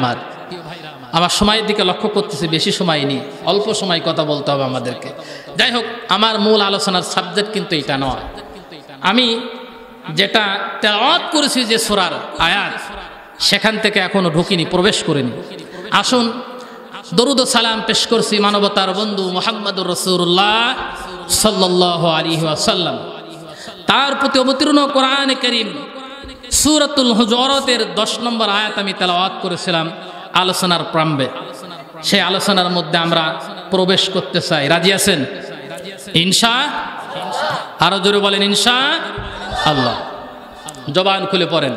আমার সময়ের দিকে লক্ষ্য করতেছি, বেশি সময় নেই, অল্প সময় কথা বলতে হবে আমাদেরকে। যাই হোক, আমার মূল আলোচনার সাবজেক্ট কিন্তু এটা নয়। আমি যেটা তেলাওয়াত করেছি যে সূরার আয়াত, সেখান থেকে এখনো ঢুকিনি, প্রবেশ করিনি। আসুন দরুদ ও সালাম পেশ করছি মানবতার বন্ধু মুহাম্মদুর রাসূলুল্লাহ সাল্লাল্লাহু আলাইহি ওয়াসাল্লাম, তার প্রতি অবতীর্ণ কোরআনে কারীম সূরাতুল হুজুরাতের 10 নম্বর আয়াত আমি তেলাওয়াত করেছিলাম আলোচনার প্রারম্ভে। সেই আলোচনার মধ্যে আমরা প্রবেশ করতে চাই। রাজি আছেন? আরো জোরে বলেন ইনশাআল্লাহ। জবান খুলে পড়েন।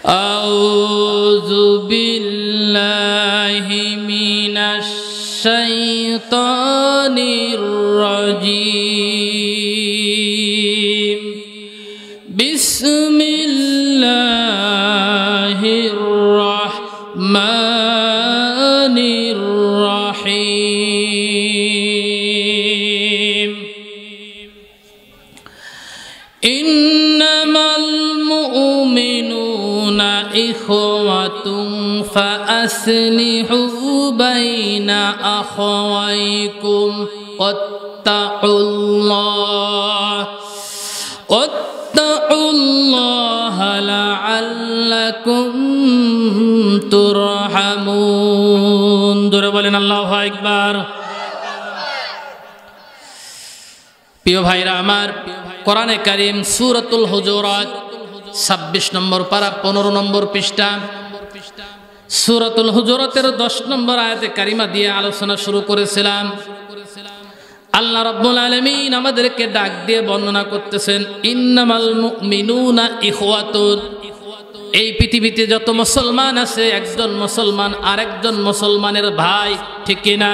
আউযু বিল্লাহি মিনাশ শাইতানির রাজীম বিসমিল্লাহির রাহমানির রাহিম ইন্নামাল মুমিনুনা ইখওয়াতুন ফাআসলিহু বাইনা আখাওয়াইকুম ওয়াত্তাকুল্লাহ লাআল্লাকুম তুরহামুন। জোরে বলেন আল্লাহু আকবার। প্রিয় ভাইরা আমার, কোরআনে কারীম সূরাতুল হুজুরাত 26 নম্বর পারা 15 নম্বর পৃষ্ঠা সূরাতুল হুজুরাতের 10 নম্বর আয়াতে কারিমা দিয়ে আলোচনা শুরু করেছিলাম। আল্লাহ রাব্বুল আলামিন আমাদেরকে ডাক দিয়ে বর্ণনা করতেছেন ইন্নামাল মুমিনুনা ইখওয়াতুন। এই পৃথিবীতে যত মুসলমান আছে একজন মুসলমান আরেকজন মুসলমানের ভাই, ঠিক কিনা?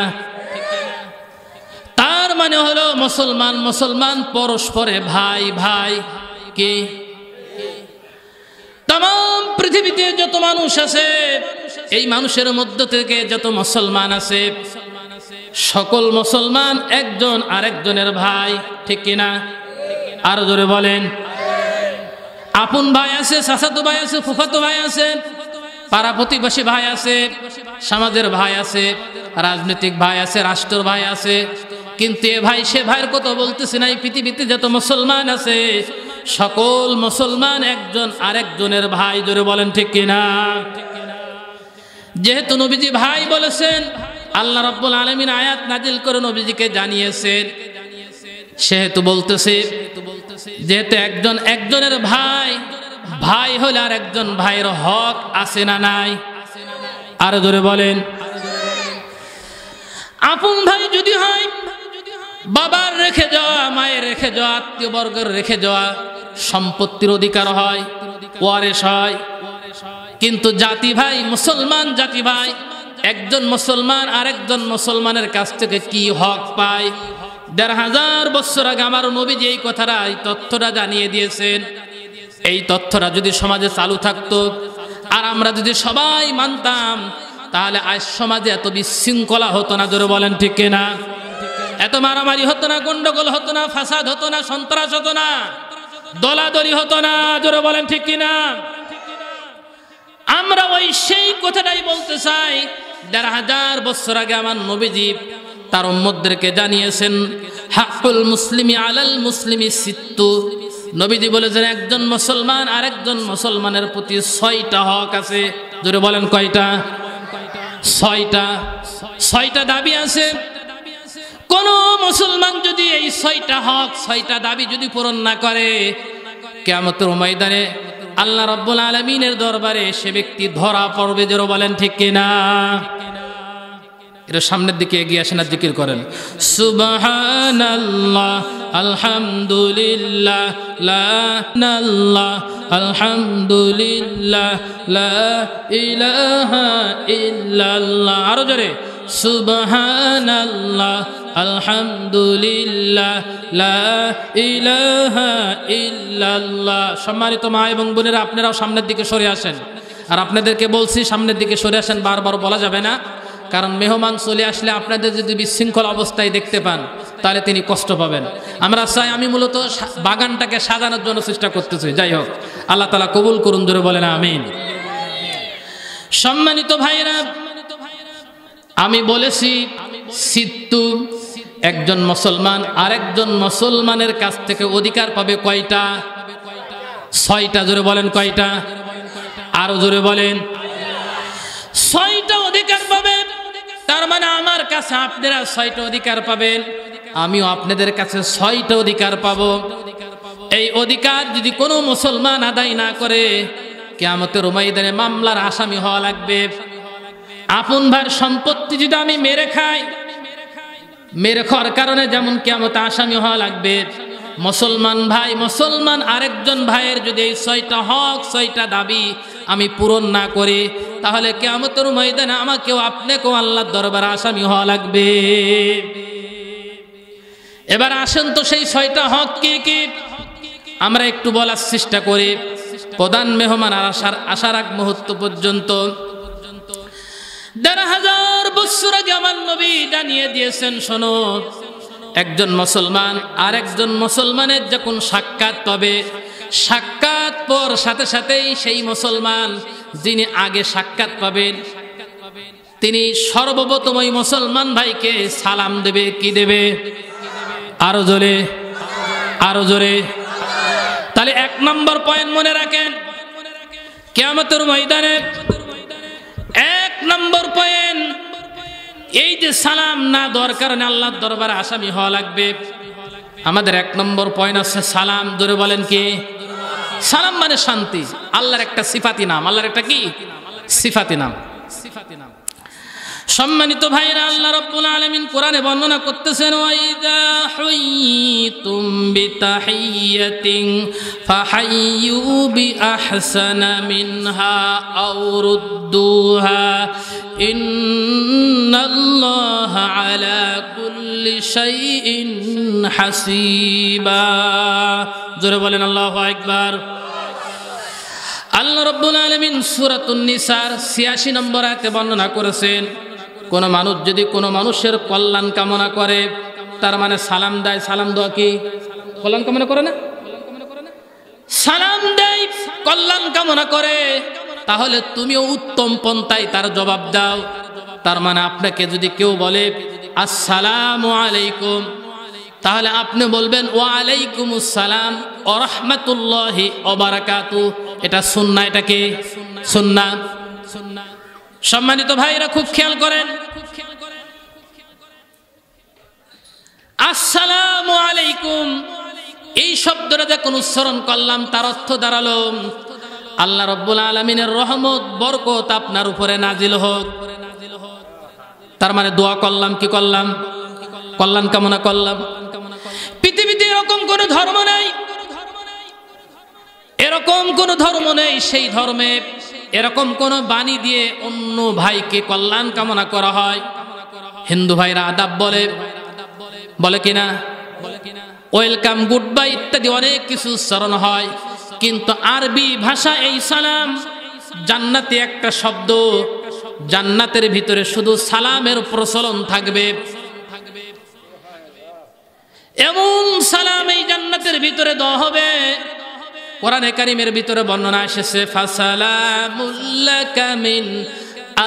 তার মানে হলো মুসলমান মুসলমান পরস্পরে ভাই ভাই। কি তাম পৃথিবীতে যত মানুষ আছে এই মানুষের মধ্য থেকে যত মুসলমান আছে সকল মুসলমান একজন আরেকজনের ভাই, ঠিক কিনা? আর জোরে বলেন। আপন ভাই আছে, চাচাতো ভাই আছে, ফুফাতো ভাই আছে, পাড়া প্রতিবেশী ভাই আছে, সমাজের ভাই আছে, রাজনৈতিক ভাই আছে, রাষ্ট্রের ভাই আছে। কিন্তু এ ভাই সে ভাইয়ের কথা বলতেছে না। এই পৃথিবীতে যত মুসলমান আছে সকল মুসলমান একজন আরেকজনের ভাই। জোরে বলেন ঠিক কিনা? যেহেতু নবীজি ভাই বলেছেন, আল্লাহ রাব্বুল আলামিন আয়াত নাজিল করে নবীজিকে জানিয়েছেন, সেহেতু বলতেছে যেহেতু একজন একজনের ভাই, ভাই হলে আর একজন ভাইয়ের হক আছে না নাই? আর জোরে বলেন। আপন ভাই যদি হয়, বাবার রেখে যাওয়া, মায়ের রেখে যাওয়া, আত্মীয় বর্গের রেখে যাওয়া সম্পত্তির অধিকার হয়, ওয়ারিশ হয়। কিন্তু জাতি ভাই, মুসলমান জাতি ভাই, একজন মুসলমান আরেকজন মুসলমানের কাছ থেকে কি হক পায়? ১৫০০ বছর আগে আমার নবীজি এই কথাটা, এই তথ্যটা জানিয়ে দিয়েছেন। এই তথ্যটা যদি সমাজে চালু থাকতো আর আমরা যদি সবাই মানতাম, তাহলে আজ সমাজে এত বিশৃঙ্খলা হতো না। জোরে বলেন ঠিক কিনা? এত মারামারি হতো না, গন্ডগোল হতো না, ফাসাদ হতো না, সন্ত্রাস হতো না, দলাদলি হতো না। জোরে বলেন ঠিক কিনা? আমরা ওই সেই কথাটাই বলতে চাই। ১৫০০ বছর আগে আমার নবীজি তার উম্মতদেরকে জানিয়েছেন, হাক্কুল মুসলিমি আলাল মুসলিমি সিত্তু। নবীজি বলেছেন একজন মুসলমান আরেকজন মুসলমানের প্রতি ৬টা হক আছে। জোরে বলেন কয়টা? ৬টা। ৬টা দাবি আছে। কোন মুসলমান যদি এই ৬টা হক, ৬টা দাবি যদি পূরণ না করে, কিয়ামতের ময়দানে আল্লাহ রাব্বুল আলামিনের দরবারে সে ব্যক্তি ধরা পড়বে। জোরে বলেন ঠিক কিনা? এর সামনের দিকে এগিয়ে আসেন আর জিকির করেন সুবহানাল্লাহ আলহামদুলিল্লাহ লা ইলাহা আলহামদুলিল্লাহ লা ইলাহা ইল্লাল্লাহ। আরো জোরে সুবহানাল্লাহ আলহামদুলিল্লাহ লা ইলাহা ইল্লাল্লাহ। সম্মানিত মা এবং বোনেরা, আপনারাও সামনের দিকে সরে আসেন। আর আপনাদেরকে বলছি সামনের দিকে সরে আসেন, বারবার বলা যাবে না, কারণ মেহমান চলে আসলে আপনাদের যদি বিশৃঙ্খল অবস্থায় দেখতে পান তাহলে তিনি কষ্ট পাবেন। আমরা চাই, আমি মূলত বাগানটাকে সাজানোর জন্য চেষ্টা করতেছি। যাই হোক, আল্লাহ তাআলা কবুল করুন। জোরে বলেন আমিন। সম্মানিত ভাইরা, আমি বলেছি সিত্তু, একজন মুসলমান আরেকজন মুসলমানের কাছ থেকে অধিকার পাবে কয়টা? ৬টা। জোরে বলেন কয়টা? আরো জোরে বলেন। ৬টা অধিকার পাবেন। তার মানে আমার কাছে আপনারা ৬টা অধিকার পাবেন, আমিও আপনাদের কাছে ৬টা অধিকার পাবো। এই অধিকার যদি কোনো মুসলমান আদায় না করে, কিয়ামতের ময়দানে মামলার আসামি হওয়া লাগবে। আপন ভাইয়ের সম্পত্তি যদি আমি মেরে খাই, মেরে খাওয়ার কারণে যেমন কিয়ামতে আসামি হওয়া লাগবে, মুসলমান ভাই মুসলমান আরেকজন ভাইয়ের যদি এই 6টা হক 6টা দাবি আমি পূরণ না করি, তাহলে কিয়ামতের ময়দানে আমাকেও আপনাকেও আল্লাহর দরবারে আসামি হওয়া লাগবে। এবার আসেন তো সেই 6টা হক কি কি আমরা একটু বলার চেষ্টা করি। প্রধান মেহমান আসার আগ মুহূর্ত পর্যন্ত ১৫০০ বছর আগে আমার নবী জানিয়ে দিয়েছেন, শোনো, একজন মুসলমান আর একজন মুসলমানের যখন সাক্ষাৎ হবে, সাক্ষাৎ পর সাথে সাথেই সেই মুসলমান যিনি আগে সাক্ষাৎ পাবেন তিনি সর্বপ্রথম ওই মুসলমান ভাইকে সালাম দেবে। কি দেবে? আরো জোরে, আরো জোরে। তাহলে 1 নম্বর পয়েন্ট মনে রাখেন, কিয়ামতের ময়দানে 1 নম্বর পয়েন্ট, এই যে সালাম না দেওয়ার কারণে আল্লাহর দরবারে আসামি হওয়া লাগবে। আমাদের 1 নম্বর পয়েন্ট আছে সালাম। জোরে বলেন কি? সালাম মানে শান্তি, আল্লাহর একটা সিফাতি নাম। আল্লাহর একটা কি সিফাতি নাম? সম্মানিত ভাইরা, আল্লাহ রাব্বুল আলামিন কোরআনে বর্ণনা করতেছেন, ওয়াইদা হুইতুম বিতাহিয়াতিন ফাহাইয়ু বিআহসানা মিনহা আও রুদ্দুহা ইন্নাল্লাহা আলা কুল্লি শাইইন হাসিবা। জোরে বলেন আল্লাহু আকবার। আল্লাহ রাব্বুল আলামিন সূরাতুন নিসার ৮৬ নম্বর আয়াতে বর্ণনা করেছেন, কোন মানুষ যদি কোনো মানুষের কল্যাণ কামনা করে, তার মানে সালাম দেয়। সালাম দেওয়া কি? কল্যাণ কামনা করে না? সালাম দেয়, কল্যাণ কামনা করে, তাহলে তুমিও উত্তম পন্থায় তার জবাব দাও। তার মানে আপনাকে যদি কেউ বলে আসসালামু আলাইকুম, তাহলে আপনি বলবেন ওয়া আলাইকুমুস সালাম ওয়া রাহমাতুল্লাহি ওয়া বারাকাতুহু। এটা সুন্নাহ। এটা কি সুন্নাহ? সম্মানিত ভাইরা খুব খেয়াল করেন, আসসালামু আলাইকুম এই শব্দটা যখন উচ্চারণ করলাম, তার অর্থ দাঁড়ালো আল্লাহ রাব্বুল আলামিনের রহমত বরকত আপনার উপরে নাজিল হোক। তার মানে দোয়া করলাম, কি করলাম? কল্যাণ কামনা করলাম। পৃথিবীতে এরকম কোন ধর্ম নাই, এরকম কোন ধর্ম নেই সেই ধর্মে এরকম কোন বাণী দিয়ে অন্য ভাইকে কল্যাণ কামনা করা হয়। হিন্দু ভাইরা আদাব বলে, বলে কিনা? ওয়েলকাম, গুড বাই ইত্যাদি অনেক কিছু উচ্চারণ হয়, কিন্তু আরবি ভাষা এই সালাম জান্নাতে একটা শব্দ। জান্নাতের ভিতরে শুধু সালামের প্রচলন থাকবে। এমন সালাম এই জান্নাতের ভিতরে দেওয়া হবে, কোরআনে কারীমের ভিতরে বর্ণনা এসেছে, ফাসালামুল লাকা মিন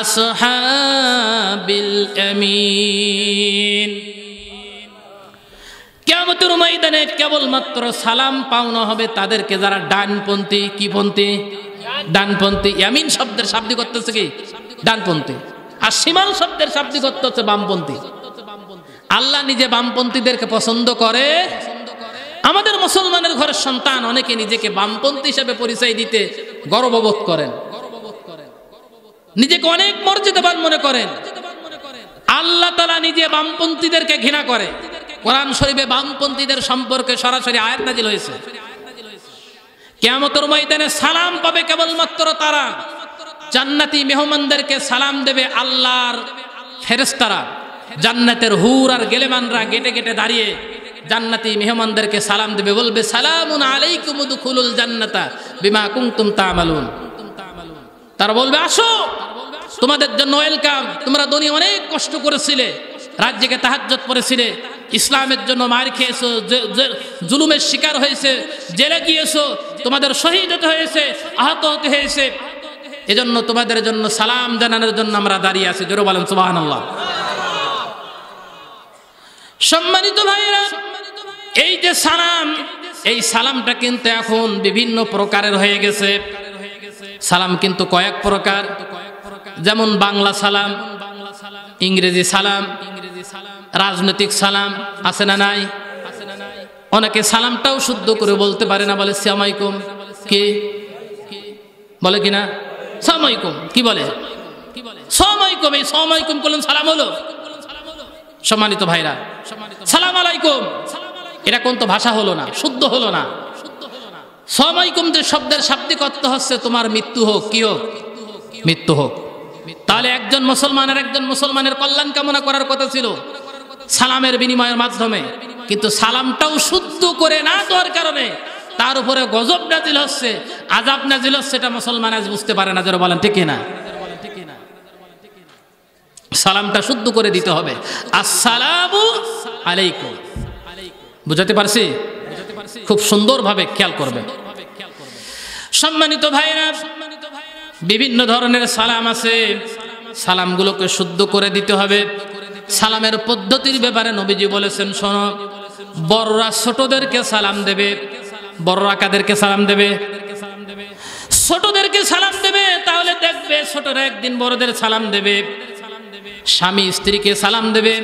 আসহাবিল ইয়ামিন। কিয়ামতের ময়দানে কেবলমাত্র সালাম পাওনা হবে তাদেরকে যারা ডানপন্থী। কি পন্থী? ডানপন্থী। ইয়ামিন শব্দের শাব্দিক অর্থ হচ্ছে কি? ডানপন্থী। আর শিমাল শব্দের শাব্দিক অর্থ হচ্ছে বামপন্থী। আল্লাহ নিজে বামপন্থীদেরকে পছন্দ করে। আমাদের মুসলমানের ঘরের সন্তান অনেকে নিজেকে বামপন্থী হিসেবে পরিচয় দিতে গর্ববোধ করেন, নিজেকে অনেক মর্যাদাবান মনে করেন। আল্লাহ তাআলা নিজে বামপন্থীদেরকে ঘৃণা করে। কোরআন শরীফে বামপন্থীদের সম্পর্কে সরাসরি আয়াত নাজিল হয়েছে। কিয়ামতের ময়দানে সালাম পাবে কেবলমাত্র তারা, জান্নাতি মেহমানদেরকে সালাম দেবে আল্লাহর ফেরেশতারা। জান্নাতের হুর আর গেলেমানরা গেটে গেটে দাঁড়িয়ে জান্নাতি মেহমানদেরকে সালাম দেবে, বলবে সালামুন আলাইকুম উদখুলুল জান্নাতা বিমা কুনতুম তা'মালুন। তারা বলবে আসো, তোমাদের জন্য ওয়েলকাম। তোমরা দুনিয়া অনেক কষ্ট করেছিলে, রাত জেগে তাহাজ্জুদ পড়েছিলে, ইসলামের জন্য মার খেয়েছো, জুলুমের শিকার হয়েছে, জেলে গিয়েছো, তোমাদের শহীদ হতে হয়েছে, আহত হতে হয়েছে। এজন্য তোমাদের জন্য সালাম জানানোর জন্য আমরা দাঁড়িয়ে আছি। জোরে বলেন সুবহানাল্লাহ। সম্মানিত ভাইরা, এই যে সালাম, এই সালামটা কিন্তু এখন বিভিন্ন প্রকারের হয়ে গেছে। সালাম কিন্তু কয়েক প্রকার, যেমন বাংলা সালাম, ইংরেজি সালাম, রাজনৈতিক সালাম আছে না নাই? অনেকে সালামটাও শুদ্ধ করে বলতে পারে না, বলে আসসালামু আলাইকুম। কি বলে কিনা? আসসালামু আলাইকুম। কি বলে? আসসালামু আলাইকুম। এই আসসালামু আলাইকুম করলেন সালাম হলো? সম্মানিত ভাইরা, সালাম আলাইকুম এটা কোন তো ভাষা হলো না, শুদ্ধ হলো না। সালামালাইকুম যে শব্দের শাব্দিক অর্থ হচ্ছে তোমার মৃত্যু হোক, কি হোক, মৃত্যু হোক। তাহলে একজন মুসলমানের কল্যাণ কামনা করার কথা ছিল সালামের বিনিময়ের মাধ্যমে, কিন্তু সালামটাও শুদ্ধ করে না দেওয়ার কারণে তার উপরে গজব নাজিল হচ্ছে, আযাব নাজিল হচ্ছে। এটা মুসলমান আজ বুঝতে পারে না, যারা বলেন ঠিক না। সালামটা শুদ্ধ করে দিতে হবে, আসসালামু আলাইকুম। বুঝাতে পারছি? খুব সুন্দরভাবে খেয়াল করবেন। সম্মানিত ভাইরা, বিভিন্ন ধরনের সালাম আছে, সালামগুলোকে শুদ্ধ করে দিতে হবে। সালামের পদ্ধতির ব্যাপারে নবীজি বলেছেন, শোনো, বড়রা ছোটদেরকে সালাম দেবে। বড়রা কাদেরকে সালাম দেবে? ছোটদেরকে সালাম দেবে। তাহলে দেখবে ছোটরা একদিন বড়দের সালাম দেবে। স্বামী স্ত্রীকে সালাম দেবে,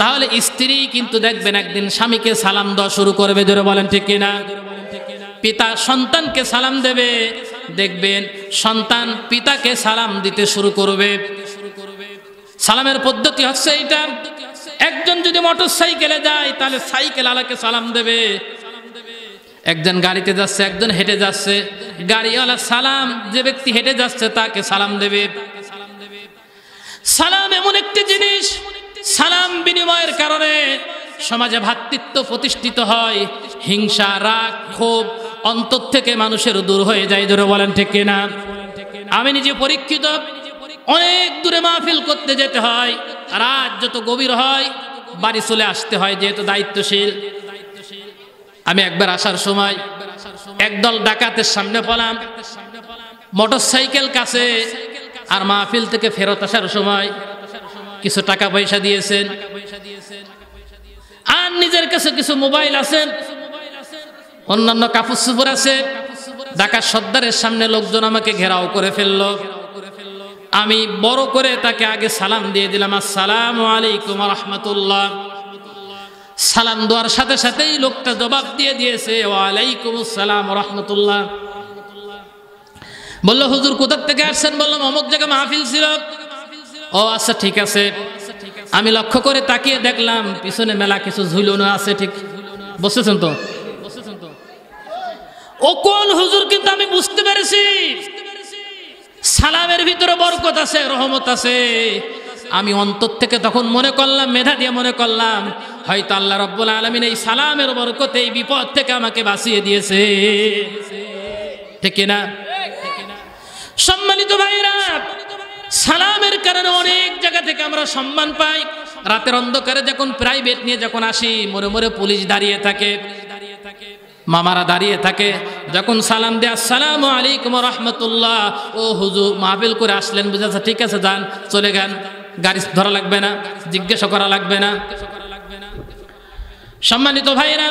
তাহলে স্ত্রী কিন্তু দেখবেন একদিন স্বামীকে সালাম দেওয়া শুরু করবে। জোরে বলেন ঠিক কিনা? পিতা সন্তানকে সালাম দেবে, দেখবেন সন্তান পিতাকে সালাম দিতে শুরু করবে। সালামের পদ্ধতি হচ্ছে এইটা। একজন যদি মোটর সাইকেলে যায় তাহলে সাইকেল আলাকে সালাম দেবে। একজন গাড়িতে যাচ্ছে, একজন হেঁটে যাচ্ছে, গাড়িওয়ালা সালাম, যে ব্যক্তি হেঁটে যাচ্ছে তাকে সালাম দেবে। সালাম এমন একটি জিনিস, সালাম বিনিময়ের কারণে সমাজে ভ্রাতৃত্ব প্রতিষ্ঠিত হয়, হিংসা, রাগ, ক্ষোভ অন্তর থেকে মানুষের দূর হয়ে যায়। জোরে বলেন ঠিক কিনা? আমি নিজে পরীক্ষিত, অনেক দূরে মাহফিল করতে যেতে হয়, রাত যত গভীর হয় বাড়ি চলে আসতে হয়, যেহেতু দায়িত্বশীল। আমি একবার আসার সময় একদল ডাকাতের সামনে পেলাম, মোটর সাইকেল কাছে, আর মাহফিল থেকে ফেরত আসার সময় কিছু টাকা পয়সা দিয়েছেন, আর নিজের কাছে কিছু মোবাইল আছে, অন্যান্য কাপড় চোপড় আছে। ডাকাত সর্দারের সামনে লোকজন আমাকে ঘেরাও করে ফেললো। আমি বড় করে তাকে আগে সালাম দিয়ে দিলাম, আসসালামু আলাইকুম ওয়া রাহমাতুল্লাহ। সালাম দেওয়ার সাথে সাথেই লোকটা জবাব দিয়ে দিয়েছে, ওয়া আলাইকুম আসসালাম ওয়া রাহমাতুল্লাহ। বলল, হুজুর কোথা থেকে আসছেন? বললাম, অমুক জায়গায় মাহফিল ছিল। ও আচ্ছা, ঠিক আছে। আমি লক্ষ্য করে তাকিয়ে দেখলাম পিছনে মেলা কিছু ঝুলানো আছে। ঠিক বসেছেন তো? ও কোন হুজুর? কিন্তু আমি বুঝতে পেরেছি সালামের ভিতরে বরকত আছে, রহমত আছে। আমি অন্তর থেকে তখন মনে করলাম, মেধা দিয়ে মনে করলাম, হয়তো আল্লাহ রাব্বুল আলামিন এই সালামের বরকতে এই বিপদ থেকে আমাকে বাঁচিয়ে দিয়েছে। ঠিক না? সম্মানিত ভাইরা, সালামের কারণে অনেক জায়গা থেকে আমরা সম্মান পাই। রাতের অন্ধকারে যখন প্রাইভেট নিয়ে যখন আসি, মোড়ে মোড়ে পুলিশ দাঁড়িয়ে থাকে, মামারা দাঁড়িয়ে থাকে, যখন সালাম দেয় আসসালামু আলাইকুম ওয়া রাহমাতুল্লাহ, ও হুজুর মাহফিল করে আসলেন, বুঝেছে, ঠিক আছে, যান, চলে যান, গাড়ি ধরা লাগবে না, জিজ্ঞাসা করা লাগবে না। সম্মানিত ভাইরা,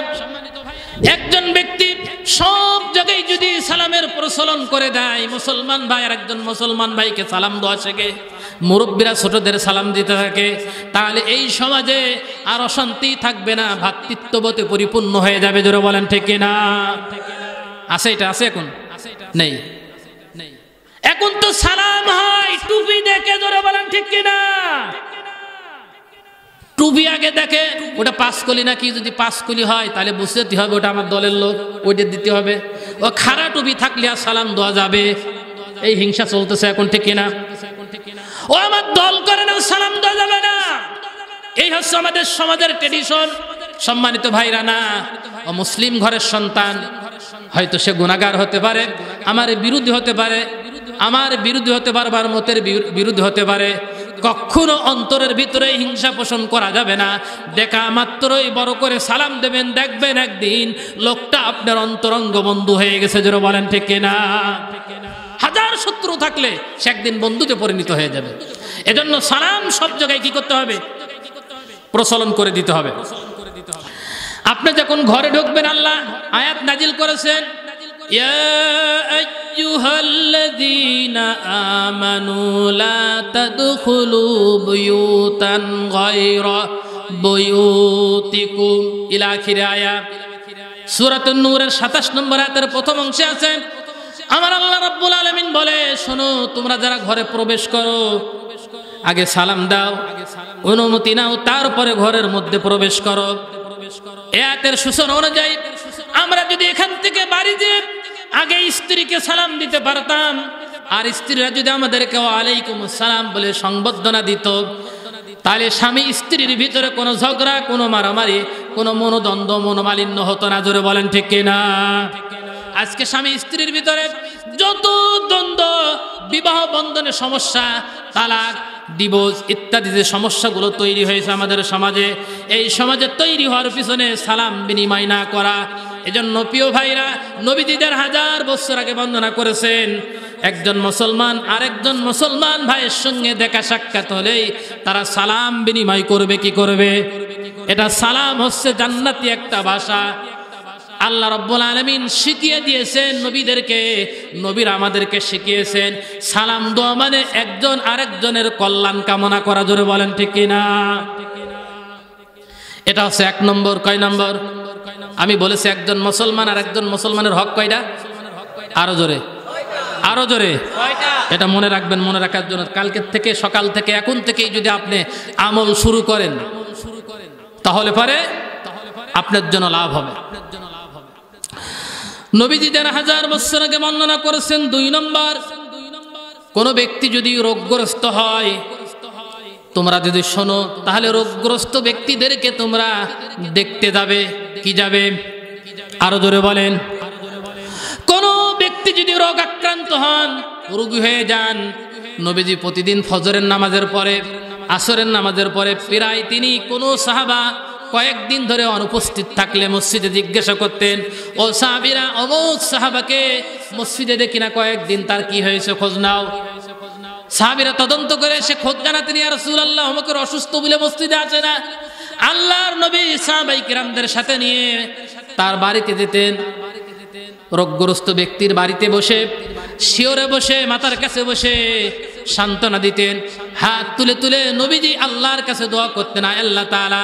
একজন ব্যক্তি সব জায়গায় যদি সালামের প্রচলন করে দেয়, মুসলমান ভাই আর একজন মুসলমান ভাইকে সালাম দেওয়া শেখে, মুরব্বীরা ছোটদের সালাম দিতে থাকে, তাহলে এই সমাজে আর অশান্তি থাকবে না, ভ্রাতৃত্ববোধে পরিপূর্ণ হয়ে যাবে। জোরে বলেন ঠিক না? আছে এটা? আছে এখন? নেই। এখন তো সালাম হয় টুপি দেখে। জোরে বলেন ঠিক কিনা? টুপি আগে দেখে ওটা পাঁচকলি নাকি, যদি পাঁচকলি হয় তাহলে বুঝতে হবে ওটা আমার দলের লোক, ওইটা দিতে হবে। ও খাড়া টুপি থাকলে আর সালাম দেওয়া যাবে। এই হিংসা চলতেছে এখন, ঠিক কিনা? ও আমার দল করে না, সালাম দেওয়া যাবে না। এই হচ্ছে আমাদের সমাজের ট্রেডিশন। সম্মানিত ভাইরা, না, ও মুসলিম ঘরের সন্তান, হয়তো সে গুনাহগার হতে পারে, আমার বিরুদ্ধে হতে পারে, আমার বিরুদ্ধে হতে পারে, আমার মতের বিরুদ্ধে হতে পারে। কখনো অন্তরের ভিতরে হিংসা পোষণ করা যাবে না। দেখা মাত্রই বড় করে সালাম দেবেন, দেখবেন একদিন লোকটা আপনার অন্তরঙ্গ বন্ধু হয়ে গেছে। যারা বলেন ঠিক কিনা? হাজার শত্রু থাকলে সে একদিন বন্ধুতে পরিণত হয়ে যাবে। এজন্য সালাম সব জায়গায় কি করতে হবে? প্রচলন করে দিতে হবে। আপনি যখন ঘরে ঢুকবেন, আল্লাহ আয়াত নাজিল করেছেন, ইয়া আইয়ুহাল্লাযীনা আমানু লা তাদখুলু বুয়ুতান গায়রা বুয়ুতিকুম ইলা আখির আয়াত। সূরাতুন নূরের 27 নম্বর আয়াতের প্রথম অংশে আছে, আমার আল্লাহ রাব্বুল আলামিন বলে, শোনো, তোমরা যারা ঘরে প্রবেশ করো, আগে সালাম দাও, অনুমতি নাও, তারপরে ঘরের মধ্যে প্রবেশ করো। এই আয়াতের সূচনা অনুযায়ী আমরা যদি এখান থেকে বাড়িতে আগে স্ত্রীকে সালাম দিতে পারতাম, আর স্ত্রীরা যদি আমাদেরকে ওয়ালাইকুম আসসালাম বলে সংবর্ধনা দিত, তাহলে স্বামী স্ত্রীর ভিতরে কোনো ঝগড়া, কোনো মারামারি, কোনো মনোদ্বন্দ্ব, মনোমালিন্য হতো না। জোরে বলেন ঠিক কিনা? আজকে স্বামী স্ত্রীর ভিতরে যত দ্বন্দ্ব, বিবাহ বন্ধনের সমস্যা, তালাক, ডিভোর্স ইত্যাদি যে সমস্যাগুলো তৈরি হয়েছে আমাদের সমাজে, এই সমাজে তৈরি হওয়ার পিছনে সালাম বিনিময় না করা। এজন্য প্রিয় ভাইরা, নবীজি 1000 বছর আগে বর্ণনা করেছেন, একজন মুসলমান আরেকজন মুসলমান ভাইয়ের সঙ্গে দেখা সাক্ষাৎ হলেই তারা সালাম বিনিময় করবে। কি করবে? এটা সালাম হচ্ছে জান্নাতি একটা ভাষা। আল্লাহ রাব্বুল আলামিন শিখিয়ে দিয়েছেন নবীদেরকে, নবীরা আমাদেরকে শিখিয়েছেন সালাম দেওয়া মানে একজন আরেকজনের কল্যাণ কামনা করা। জোরে বলেন ঠিক কিনা? এটা হচ্ছে 1 নম্বর। কয় নম্বর? আমি বলেছি একজন মুসলমান আর একজন মুসলমানের হক কয়টা? আরো জোরে, আরো জোরে। এটা মনে রাখবেন, মনে রাখার জন্য কালকের থেকে, সকাল থেকে, এখন থেকেই যদি আপনি আমল শুরু করেন তাহলে পরে আপনার জন্য লাভ হবে। নবীজি 1000 বছর আগে বর্ণনা করেছেন 2 নম্বর, কোন ব্যক্তি যদি রোগগ্রস্ত হয়, তোমরা যদি শোনো তাহলে রোগগ্রস্ত ব্যক্তিদেরকে তোমরা দেখতে যাবে। কি যাবে? আরো জোরে বলেন। কোন ব্যক্তি যদি রোগ আক্রান্ত হন, রোগী হয়ে যান, নবীজি প্রতিদিন ফজরের নামাজের পরে, আসরের নামাজের পরে প্রায় তিনি কোন সাহাবা কয়েকদিন ধরে অনুপস্থিত থাকলে মসজিদে জিজ্ঞাসা করতেন, ও সাহাবীরা, অমুক সাহাবাকে মসজিদে দেখি না কয়েকদিন, তার কি হয়েছে খোঁজ নাও। সাহাবীরা তদন্ত করে সে খোঁজ জানাতেন, ইয়া রাসূলুল্লাহ, অমুকের অসুস্থ বলে মসজিদে আসে না। আল্লাহর নবী সাহাবায়ে কিরামদের সাথে নিয়ে তার বাড়িতে যেতেন, রোগগ্রস্ত ব্যক্তির বাড়িতে বসে, শিওরে বসে, মাথার কাছে বসে সান্ত্বনা দিতেন। হাত তুলে তুলে নবীজি আল্লাহর কাছে দোয়া করতেন, আল্লাহ তাআলা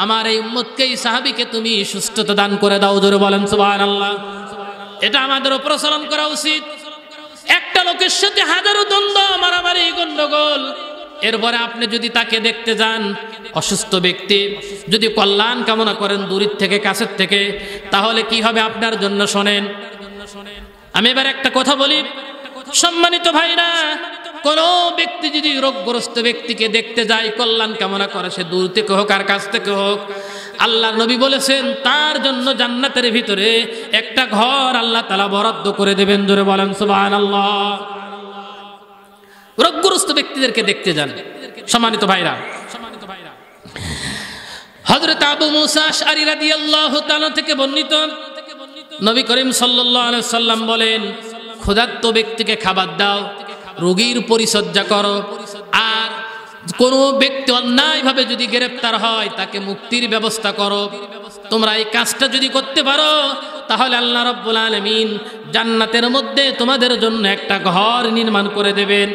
আমার এই উম্মতকে, এই সাহাবীকে তুমি সুস্থতা দান করে দাও। জোরে বলেন সুবহানাল্লাহ। এটা আমাদের প্রচলন করা উচিত। একটা লোকের সাথে হাজারো দ্বন্দ্ব, মারামারি, গন্ডগোল, এরপরে আপনি যদি তাকে দেখতে যান, অসুস্থ ব্যক্তি, যদি কল্যাণ কামনা করেন দূরের থেকে কাছের থেকে, তাহলে কি হবে আপনার জন্য? শোনেন, আমি এবার একটা কথা বলি, সম্মানিত ভাইরা, কোন ব্যক্তি যদি রোগগ্রস্ত ব্যক্তিকে দেখতে যায়, কল্যাণ কামনা করে, সে দূর থেকে হোক আর কাছ থেকে হোক, আল্লাহর নবী বলেছেন তার জন্য জান্নাতের ভিতরে একটা ঘর আল্লাহ তাআলা বরাদ্দ করে দেবেন। জোরে বলেন সুবহানাল্লাহ। রোগগ্রস্ত ব্যক্তিদেরকে দেখতে যান। সম্মানিত ভাইরা, হযরত আবু মুসা আশআরী রাদিয়াল্লাহু তাআলা থেকে বর্ণিত, নবী করিম সাল্লাল্লাহু আলাইহি সাল্লাম বলেন, ক্ষুধার্ত ব্যক্তিকে খাবার দাও, রোগীর পরিচর্যা করো, আর কোন ব্যক্তি অন্যায়ভাবে যদি গ্রেফতার হয় তাকে মুক্তির ব্যবস্থা করো। তোমরা এই কাজটা যদি করতে পারো তাহলে আল্লাহ রাব্বুল আলামিন জান্নাতের মধ্যে তোমাদের জন্য একটা ঘর নির্মাণ করে দেবেন।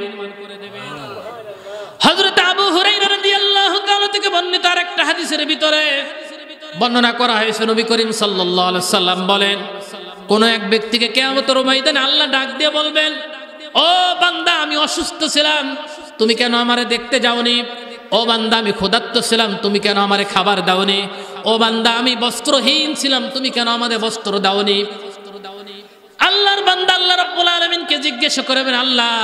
হযরত আবু হুরায়রা রাদিয়াল্লাহু তাআলা থেকে বর্ণিত আরেকটা হাদিসের ভিতরে বর্ণনা করা হয়েছে, নবী করিম সাল্লাল্লাহু আলাইহি সাল্লাম বলেন, কোন এক ব্যক্তিকে কিয়ামতের ময়দানে আল্লাহ ডাক দিয়ে বলবেন, ও বান্দা, আমি অসুস্থ ছিলাম, তুমি কেন আমারে দেখতে যাওনি? ও বান্দা, আমি ক্ষুধার্ত ছিলাম, তুমি কেন আমারে খাবার দাওনি? ও বান্দা, আমি বস্ত্রহীন ছিলাম, তুমি কেন আমাদের বস্ত্র দাওনি? আল্লাহর বান্দা আল্লাহ রাব্বুল আলামিনকে জিজ্ঞাসা করবেন, আল্লাহ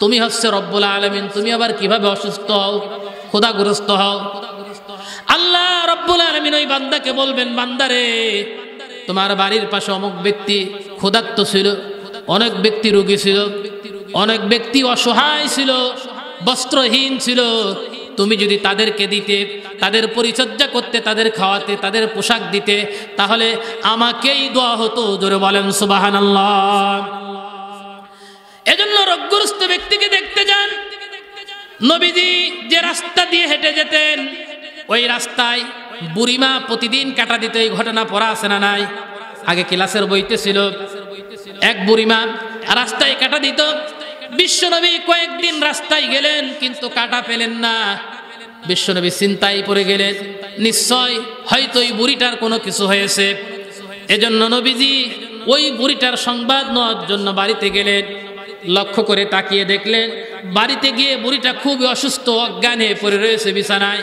তুমি হচ্ছে রব্বুল আলামিন, তুমি আবার কিভাবে অসুস্থ হও, ক্ষুধাগ্রস্ত হও? আল্লাহ রাব্বুল আলামিন ওই বান্দাকে বলবেন, বান্দারে, তোমার বাড়ির পাশে অমুক ব্যক্তি ক্ষুধার্ত ছিল, অনেক ব্যক্তি রোগী ছিল, অনেক ব্যক্তি অসহায় ছিল, বস্ত্রহীন ছিল, তুমি যদি তাদেরকে দিতে, তাদের পরিচর্যা করতে, তাদের খাওয়াতে, তাদের পোশাক দিতে, তাহলে আমাকেই দোয়া হতো। জোরে বলেন সুবহানাল্লাহ। এজন্য রোগগ্রস্ত ব্যক্তিকে দেখতে যান। নবীজি যে রাস্তা দিয়ে হেঁটে যেতেন, ওই রাস্তায় বুড়িমা প্রতিদিন কাটা দিত। এই ঘটনা পড়া আছে না নাই? আগে ক্লাসের বইতে ছিল। এক বুড়িমা রাস্তায় কাটা দিত। বিশ্বনবী কয়েকদিন রাস্তায় গেলেন, কিন্তু কাটা পেলেন না। বিশ্বনবী চিন্তায় পড়ে গেলেন, নিশ্চয় হয়তো ওই বুড়িটার কোনো কিছু হয়েছে। এজন্য নবীজি ওই বুড়িটার সংবাদ নেওয়ার জন্য বাড়িতে গেলেন। লক্ষ্য করে তাকিয়ে দেখলেন, বাড়িতে গিয়ে বুড়িটা খুবই অসুস্থ, অজ্ঞান হয়ে পড়ে রয়েছে বিছানায়।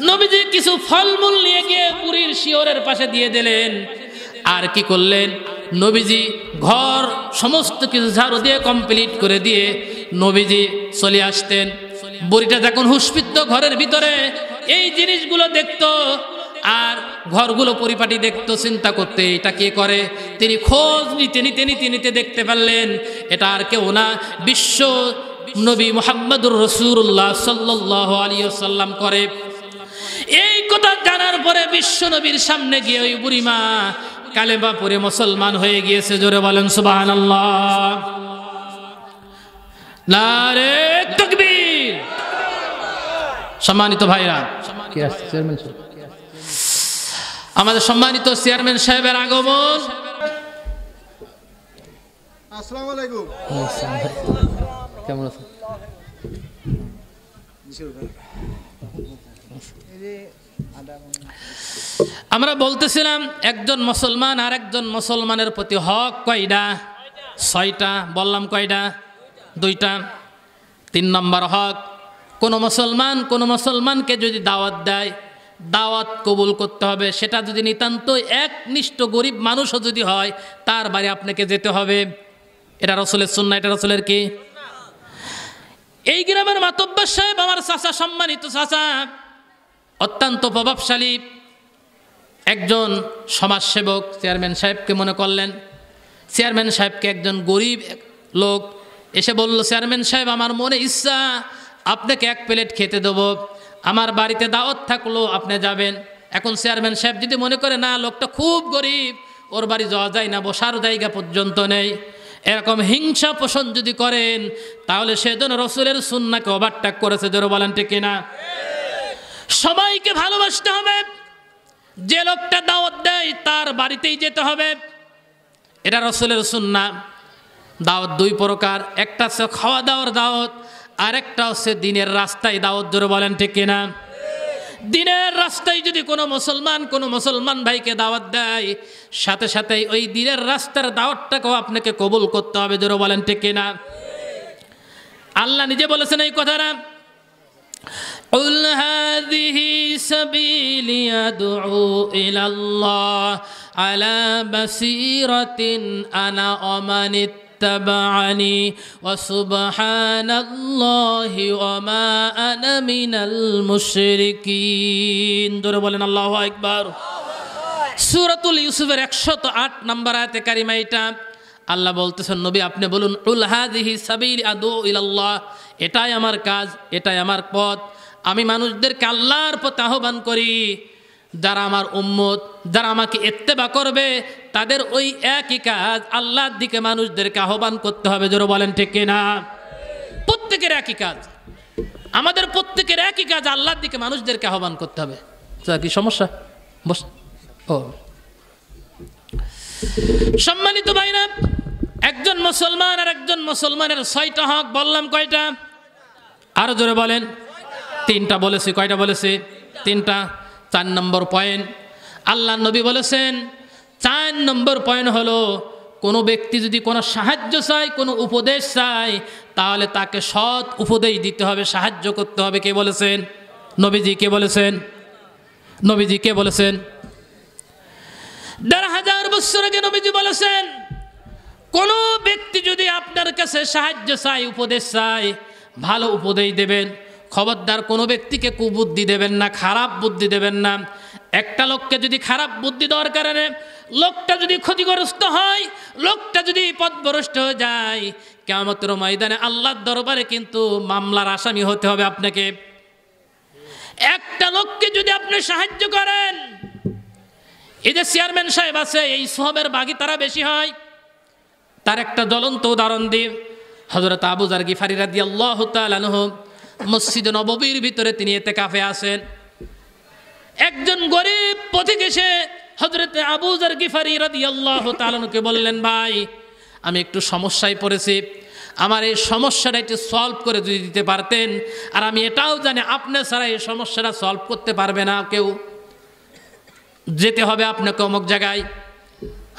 নবীজি কিছু ফলমূল নিয়ে গিয়ে বুড়ির শিয়রের পাশে দিয়ে দিলেন। আর কি করলেন, নবীজি ঘর সমস্ত কিছু ঝাড়ু দিয়ে কমপ্লিট করে দিয়ে নবীজি চলে আসতেন। বুড়িটা যখন হুশপিত ঘরের ভিতরে এই জিনিসগুলো দেখতো আর ঘরগুলো পরিপাটি দেখতো, চিন্তা করতে এটা কে করে। তিনি খোঁজ নিতে নিতে নিতে নিতে দেখতে পারলেন এটা আর কেউ না, বিশ্ব নবী মুহাম্মদুর রাসূলুল্লাহ সাল্লাল্লাহু আলাইহি ওয়াসাল্লাম করে। এই কথা জানার পরে বিশ্ব নবীর সামনে গিয়ে ওই বুড়িমা কালেমা পড়ে মুসলমান হয়ে গিয়েছে। জোরে বলেন সুবহানাল্লাহ, নারে তাকবীর। সম্মানিত ভাইরা, আমাদের সম্মানিত চেয়ারম্যান সাহেবের আগমন। আসসালামু আলাইকুম। কেমন আছেন? আমরা বলতেছিলাম একজন মুসলমান আর একজন মুসলমানের প্রতি হক কয়টা? 6টা। বললাম কয়টা? 2টা। 3 নম্বর হক, কোনো মুসলমানকে যদি দাওয়াত দেয়, দাওয়াত কবুল করতে হবে। সেটা যদি নিতান্ত একনিষ্ঠ গরিব মানুষও যদি হয়, তার বাড়ি আপনাকে যেতে হবে। এটা রাসূলের সুন্নাহ, এটা রাসূলের কি? এই গ্রামের মাতব্বর সাহেব আমার চাচা, সম্মানিত চাচা, অত্যন্ত প্রভাবশালী একজন সমাজসেবক। চেয়ারম্যান সাহেবকে মনে করলেন। চেয়ারম্যান সাহেবকে একজন গরিব লোক এসে বলল, চেয়ারম্যান সাহেব আমার মনে ইচ্ছা আপনাকে 1 প্লেট খেতে দেবো, আমার বাড়িতে দাওয়াত থাকলো, আপনি যাবেন। এখন চেয়ারম্যান সাহেব যদি মনে করে না লোকটা খুব গরিব, ওর বাড়ি যাওয়া যায় না, বসার জায়গা পর্যন্ত নেই, এরকম হিংসা পোষণ যদি করেন, তাহলে সেজন্য রাসূলের সুন্নাহকে ওভারটেক করেছে। জোরে বলেন ঠিক কিনা? সবাইকে ভালোবাসতে হবে, যে লোকটা দাওয়াত দেয় তার বাড়িতেই যেতে হবে, এটা রাসূলের সুন্নাহ। দাওয়াত 2 প্রকার, একটা হচ্ছে খাওয়া দাওয়ার দাওয়াত, আর একটা হচ্ছে দিনের রাস্তায় দাওয়াত। জোরে বলেন ঠিক কিনা? দিনের রাস্তায় যদি কোনো মুসলমান ভাইকে দাওয়াত দেয়, সাথে সাথে ওই দিনের রাস্তার দাওয়াতটাকেও আপনাকে কবুল করতে হবে। জোরে বলেন ঠিক কিনা? আল্লাহ নিজে বলেছেন এই কথাটা, قل هذه سبيلي أدعو إلى الله على بصيرة أنا ومن اتبعني وسبحان الله وما أنا من المشركين। দূরে বলেন আল্লাহু আকবার। সূরাতুল ইউসুফের 108 নম্বর আয়াতে কারিমা এটা। আল্লাহ বলতেছেন, নবী আপনি বলুন, কুল হাযিহি সাবিলি আদউ ইলাল্লাহ, এটাই আমার কাজ, এটাই আমার পথ। আমি মানুষদেরকে আল্লাহর পথে আহ্বান করি। যারা আমার উম্মত, যারা আমাকে ইত্তেবা করবে, তাদের ওই একই কাজ, আল্লাহর দিকে মানুষদেরকে আহ্বান করতে হবে। জোরে বলেন ঠিক কিনা? প্রত্যেকের একই কাজ, আমাদের প্রত্যেকের একই কাজ, আল্লাহর দিকে মানুষদেরকে আহ্বান করতে হবে। কি সমস্যা? বস। ও সম্মানিত ভাইরা, একজন মুসলমান আর একজন মুসলমানের 6টা হক। বললাম কয়টা? আরো জোরে বলেন। 3টা বলেছি। কয়টা বলেছি? 3টা। 4 নম্বর পয়েন্ট, আল্লাহ নবী বলেছেন 4 নম্বর পয়েন্ট হলো, কোনো ব্যক্তি যদি কোনো সাহায্য চায়, কোনো উপদেশ চায়, তাহলে তাকে সৎ উপদেশ দিতে হবে, সাহায্য করতে হবে। কে বলেছেন? নবীজি। কে বলেছেন? নবীজি। কে বলেছেন? 1500 বছর আগে নবীজি বলেছেন, কোনো ব্যক্তি যদি আপনার কাছে সাহায্য চায়, উপদেশ চায়, ভালো উপদেশ দেবেন। খবরদার কোনো ব্যক্তিকে কুবুদ্ধি দেবেন না, খারাপ বুদ্ধি দেবেন না। একটা লোককে যদি খারাপ বুদ্ধি দেওয়ার কারণে লোকটা যদি ক্ষতিগ্রস্ত হয়, লোকটা যদি পথভ্রষ্ট হয়ে যায়, কিয়ামতের ময়দানে আল্লাহর দরবারে কিন্তু মামলার আসামি হতে হবে আপনাকে। একটা লোককে যদি আপনি সাহায্য করেন, এই যে চেয়ারম্যান সাহেব আছে, এই সওয়াবের ভাগী তারা বেশি হয়। তার একটা জ্বলন্ত উদাহরণ দিই। হযরত আবু যার গিফারি রাদিয়াল্লাহু তাআলা আনহু মসজিদে নববীর ভিতরে তিনি ইতিকাফে আছেন। একজন গরিব পথিক এসে হযরত আবু যার গিফারি রাদিয়াল্লাহু তাআলা আনহুকে বললেন, ভাই আমি একটু সমস্যায় পড়েছি, আমার এই সমস্যাটা একটু সলভ করে যদি দিতে পারতেন। আর আমি এটাও জানি আপনি ছাড়া এই সমস্যাটা সলভ করতে পারবে না কেউ, যেতে হবে আপনাকে অমুক জায়গায়।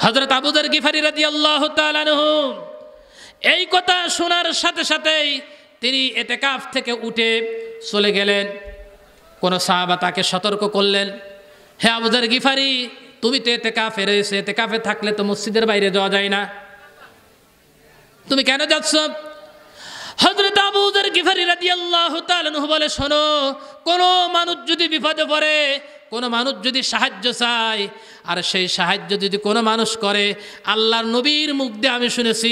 হযরত আবু যার গিফারি রাদিয়াল্লাহু তাআলা আনহু এই কথা শোনার সাথে সাথেই তিনি ইতিকাফ থেকে উঠে চলে গেলেন। কোনো সাহাবা তাকে সতর্ক করলেন, হে আবু যার গিফারি, তুমি তো এতেকাফে রয়েছে, এতেকাফে থাকলে তো মসজিদের বাইরে যাওয়া যায় না, তুমি কেন যাচ্ছ? হযরত আবু যার গিফারি রাদিয়াল্লাহু তাআলা আনহু বলে, শোনো, কোনো মানুষ যদি বিপদে পড়ে, কোনো মানুষ যদি সাহায্য চায়, আর সেই সাহায্য যদি কোনো মানুষ করে, আল্লাহর নবীর মুখ দিয়ে আমি শুনেছি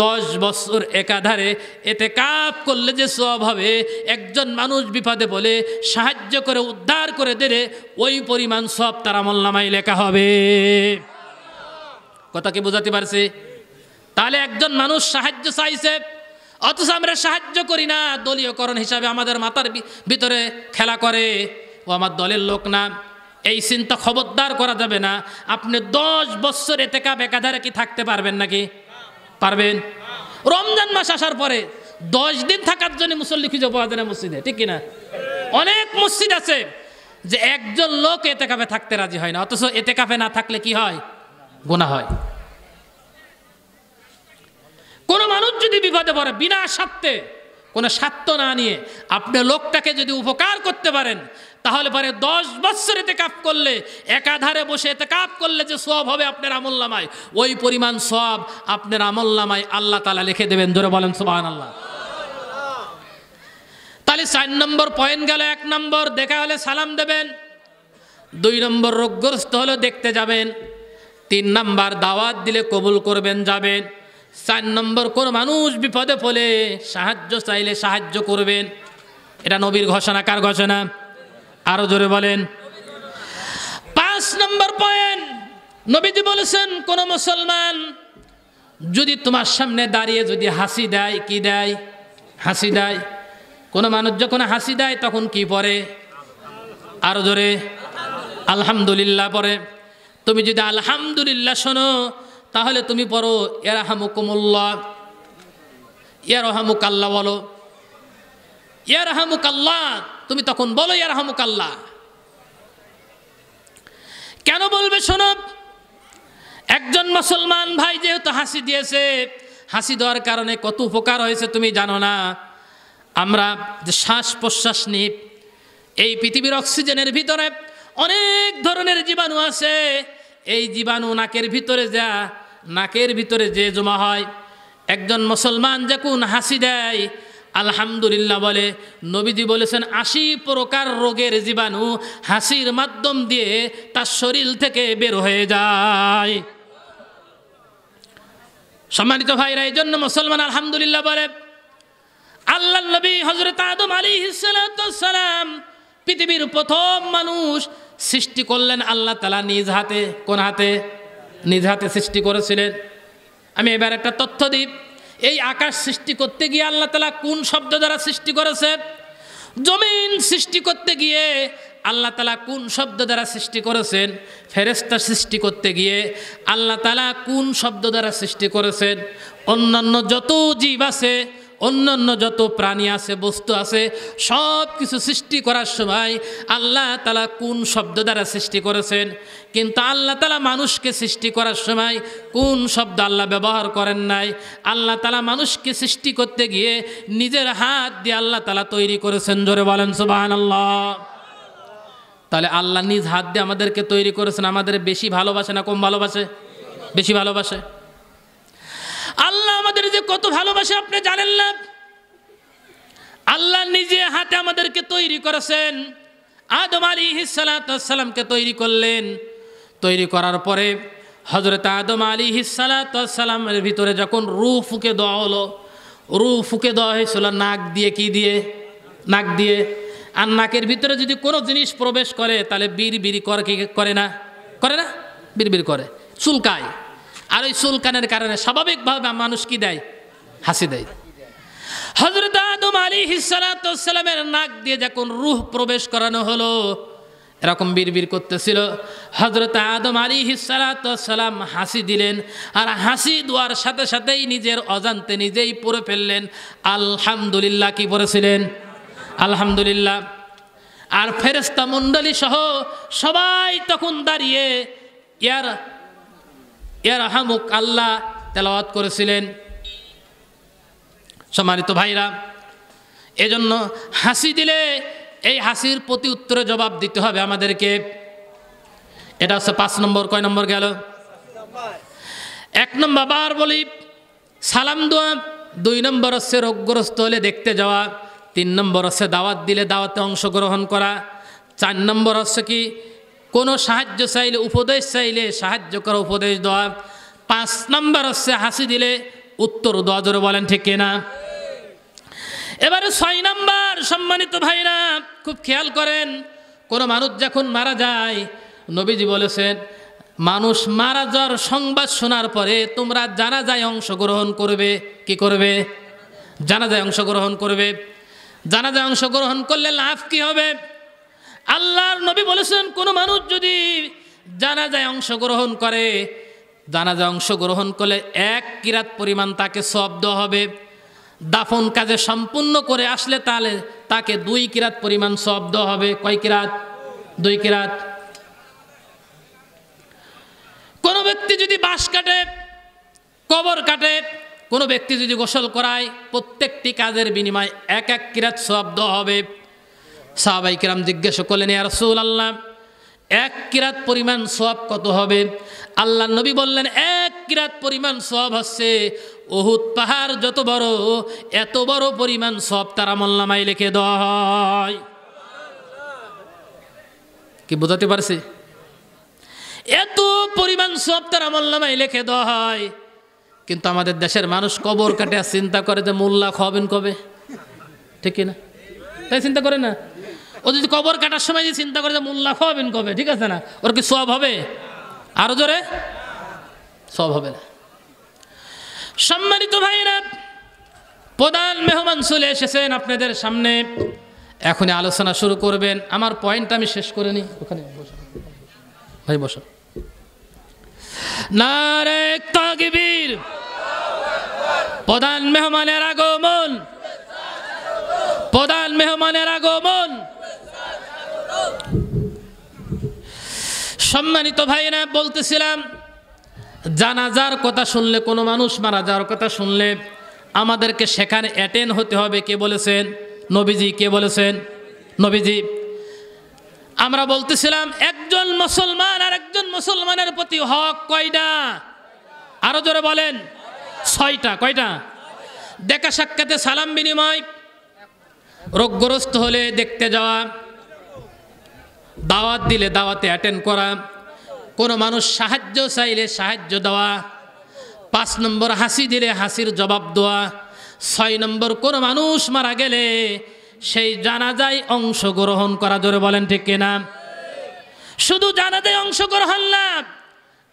10 বছর একাধারে ইতিকাফ করলে যে সওয়াব হবে, একজন মানুষ বিপদে পড়লে সাহায্য করে উদ্ধার করে দিলে ওই পরিমাণ সওয়াব তার আমলনামায় লেখা হবে। কথা কি বোঝাতে পারছি? তাহলে একজন মানুষ সাহায্য চাইছে, অথচ আমরা সাহায্য করি না, দলীয়করণ হিসাবে আমাদের মাথার ভিতরে খেলা করে, ও আমার দলের লোক না, এই চিন্তা খবরদার করা যাবে না। আপনি 10 বছর ইতিকাফ একাধারে কি থাকতে পারবেন নাকি? পারবেন? রমজান মাস আসার পরে 10 দিন থাকার জন্য মুসল্লি খুঁজে পাওয়া যায় না মসজিদে, ঠিক কিনা? অনেক মসজিদ আছে যে একজন লোক ইতিকাফে থাকতে রাজি হয় না, অথচ ইতিকাফে না থাকলে কি হয়? গুনাহ হয়। কোন মানুষ যদি বিপদে পড়ে, বিনা স্বার্থে, কোনো স্বার্থ না নিয়ে আপনি লোকটাকে যদি উপকার করতে পারেন, তাহলে পরে 10 বছর ইতিকাফ করলে, একাধারে বসে ইতিকাফ করলে যে সওয়াব হবে আপনার আমলনামায়, ওই পরিমাণ সওয়াব আপনার আমলনামায় আল্লাহ তাআলা লিখে দেবেন। জোরে বলেন সুবহানাল্লাহ। তাহলে 4 নম্বর পয়েন্ট গেল। 1 নম্বর দেখা হলে সালাম দেবেন, 2 নম্বর রোগগ্রস্ত হলে দেখতে যাবেন, 3 নম্বর দাওয়াত দিলে কবুল করবেন, যাবেন, 4 নম্বর কোন মানুষ বিপদে পড়লে সাহায্য চাইলে সাহায্য করবেন। এটা নবীর ঘোষণা। কার ঘোষণা? আরো জোরে বলেন। 5 নম্বর পয়েন্ট, নবীজি বলেছেন, কোন মুসলমান যদি তোমার সামনে দাঁড়িয়ে যদি হাসি দেয়, কি দেয়? হাসি দেয়। কোন মানুষ যখন হাসি দেয় তখন কি পড়ে? আরো জোরে আলহামদুলিল্লাহ পড়ে। তুমি যদি আলহামদুলিল্লাহ শোনো, তাহলে তুমি পড়ো ইয়ারহামুকুমুল্লাহ, ইয়ারহামুকাল্লাহ বলো, ইয়ারহামুকাল্লাহ। তুমি তখন বলো ইয়ারহামুকাল্লাহ। কেন বলবে শোনো, একজন মুসলমান ভাই যেহেতু হাসি দিয়েছে, হাসি দেওয়ার কারণে কত উপকার হয়েছে তুমি জানো না? আমরা যে শ্বাস প্রশ্বাস নিই, এই পৃথিবীর অক্সিজেনের ভিতরে অনেক ধরনের জীবাণু আছে। এই জীবাণু নাকের ভিতরে যে জমা হয়, একজন মুসলমান যখন হাসি দেয়, আলহামদুলিল্লাহ বলে, নবীজি বলেছেন 80 প্রকার রোগের জীবাণু হাসির মাধ্যম দিয়ে তার শরীর থেকে বের হয়ে যায়। সম্মানিত ভাইরা, এই জন্য মুসলমান আলহামদুলিল্লাহ বলে। আল্লাহর নবী হযরত আদম আলাইহিস সালাতু ওয়াস সালাম পৃথিবীর প্রথম মানুষ সৃষ্টি করলেন আল্লাহ তাআলা নিজ হাতে। কোন হাতে? নিজ হাতে সৃষ্টি করেছিলেন। আমি এবার একটা তথ্য দিই, এই আকাশ সৃষ্টি করতে গিয়ে আল্লাহ তাআলা কোন শব্দ দ্বারা সৃষ্টি করেছে? জমিন সৃষ্টি করতে গিয়ে আল্লাহ তাআলা কোন শব্দ দ্বারা সৃষ্টি করেছেন? ফেরেশতা সৃষ্টি করতে গিয়ে আল্লাহ তাআলা কোন শব্দ দ্বারা সৃষ্টি করেছেন? অন্যান্য যত জীব আছে, অন্যান্য যত প্রাণী আছে, বস্তু আছে, সব কিছু সৃষ্টি করার সময় আল্লাহ তাআলা কোন শব্দ দ্বারা সৃষ্টি করেছেন? কিন্তু আল্লাহ তাআলা মানুষকে সৃষ্টি করার সময় কোন শব্দ আল্লাহ ব্যবহার করেন নাই? আল্লাহ তাআলা মানুষকে সৃষ্টি করতে গিয়ে নিজের হাত দিয়ে আল্লাহ তাআলা তৈরি করেছেন। জোরে বলেন সুবহানাল্লাহ। তাহলে আল্লাহ নিজ হাত দিয়ে আমাদেরকে তৈরি করেছেন। আমাদের বেশি ভালোবাসে না কম ভালোবাসে? বেশি ভালোবাসে। আল্লাহ আমাদের যে কত ভালোবাসে আপনি জানেন না? আল্লাহ নিজে হাতে আমাদেরকে তৈরি করেছেন। আদম আলাইহিস সালাতু ওয়াস সালামকে তৈরি করলেন। তৈরি করার পরে হযরত আদম আলাইহিস সালাতু ওয়াস সালামের ভিতরে যখন রূহ ফুঁকে দেওয়া হলো, রূহ ফুঁকে দেওয়া হয়েছিল নাক দিয়ে। কি দিয়ে? নাক দিয়ে। আর নাকের ভিতরে যদি কোনো জিনিস প্রবেশ করে তাহলে বিড়বিড়ি করে, কি করে না? করে না? বিড়বিড় করে, চুলকায়। আর ওই চুলকানের কারণে স্বাভাবিকভাবে মানুষ কি দেয়? হাসি দেয়। হযরত আদম আলাইহিস সালাতু ওয়াস সালামের নাক দিয়ে যখন রূহ প্রবেশ করানো হলো, এরকম বিড়বিড় করতেছিল। হযরত আদম আলাইহিস সালাতু ওয়াস সালাম হাসি দিলেন, আর হাসি দেওয়ার সাথে সাথেই নিজের অজান্তে নিজেই পড়ে ফেললেন আলহামদুলিল্লাহ। কি পড়েছিলেন? আলহামদুলিল্লাহ। আর ফেরেশতা মণ্ডলী সহ সবাই তখন দাঁড়িয়ে ইয়ারহামুক আল্লাহ তেলাওয়াত করেছিলেন। সম্মানিত ভাইরা, এজন্য হাসি দিলে এই হাসির প্রতি উত্তরে জবাব দিতে হবে আমাদেরকে। এটা হচ্ছে 5 নম্বর। কয় নম্বর গেল? 1 নম্বর বার বলি সালাম দেওয়া, 2 নম্বর হচ্ছে রোগগ্রস্ত হলে দেখতে যাওয়া, 3 নম্বর হচ্ছে দাওয়াত দিলে দাওয়াতে অংশগ্রহণ করা, 4 নম্বর হচ্ছে কি কোনো সাহায্য চাইলে উপদেশ চাইলে সাহায্য করা, উপদেশ দেওয়া, 5 নম্বর হচ্ছে হাসি দিলে উত্তর দেওয়া। জোরে বলেন ঠিক কিনা? এবারে 6 নম্বর সম্মানিত ভাইরা খুব খেয়াল করেন, কোনো মানুষ যখন মারা যায় নবীজি বলেছেন মানুষ মারা যাওয়ার সংবাদ শোনার পরে তোমরা জানাজায় অংশগ্রহণ করবে। কি করবে? জানাজায় অংশগ্রহণ করবে। জানাজায় অংশগ্রহণ করলে লাভ কি হবে? আল্লাহর নবী বলেছেন কোনো মানুষ যদি জানাজায় অংশগ্রহণ করে, জানাজায় অংশগ্রহণ করলে 1 কিরাত পরিমাণ তাকে সওয়াব দেওয়া হবে। দাফন কাজে সম্পূর্ণ করে আসলে তাহলে তাকে 2 কিরাত পরিমাণ সওয়াব দেওয়া হবে। কয় কিরাত? 2 কিরাত। কোনো ব্যক্তি যদি বাঁশ কাটে, কবর কাটে, কোনো ব্যক্তি যদি গোসল করায়, প্রত্যেকটি কাজের বিনিময়ে 1 কিরাত সওয়াব দেওয়া হবে। সাহাবায়ে কেরাম জিজ্ঞাসা করলেন, ইয়া রাসূলুল্লাহ 1 কিরাত পরিমাণ সওয়াব কত হবে? আল্লাহর নবী বললেন 1 কিরাত পরিমাণ সওয়াব হচ্ছে উহুদ পাহাড় যত বড়, এত বড় পরিমাণ সওয়াব তার আমলনামায় লিখে দেওয়া হয়। কি বোঝাতে পারছি? এত পরিমাণ সওয়াব তার আমলনামায় লিখে দেওয়া হয়। কিন্তু আমাদের দেশের মানুষ কবর কাটে আর চিন্তা করে যে মোল্লা খাওয়াবেন কবে। ঠিক না? তাই চিন্তা করে না? ও যদি কবর কাটার সময় যে চিন্তা করে যে মোল্লা খাওয়াবেন কবে, ঠিক আছে না, ওর কি সওয়াব হবে? আরো জোরে সওয়াব হবে না। সম্মানিত ভাইরা, প্রধান মেহমান চলে এসেছেন আপনাদের সামনে, এখনই আলোচনা শুরু করবেন। আমার পয়েন্ট আমি শেষ করে নিই। ওখানে বসো ভাই, বসো। নারে তাকবীর! প্রধান মেহমানের আগমন, প্রধান মেহমানের আগমন। সম্মানিত ভাইরা, বলতেছিলাম জানাজার কথা শুনলে, কোনো মানুষ মারা যাওয়ার কথা শুনলে আমাদেরকে সেখানে অ্যাটেন্ড হতে হবে। কে বলেছেন? নবীজি। কে বলেছেন? নবীজি। আমরা বলতেছিলাম একজন মুসলমান আর একজন মুসলমানের প্রতি হক কয়টা? আরো জোরে বলেন। 6টা। কয়টা? দেখা সাক্ষাতে সালাম বিনিময়, রোগগ্রস্ত হলে দেখতে যাওয়া, দাওয়াত দিলে দাওয়াতে অ্যাটেন্ড করা, কোনো মানুষ সাহায্য চাইলে সাহায্য দেওয়া, 5 নম্বর হাসি দিলে হাসির জবাব দেওয়া, 6 নম্বর কোনো মানুষ মারা গেলে সেই জানাজায় অংশগ্রহণ করা। জোরে বলেন ঠিক কিনা? শুধু জানাজায় অংশগ্রহণ না,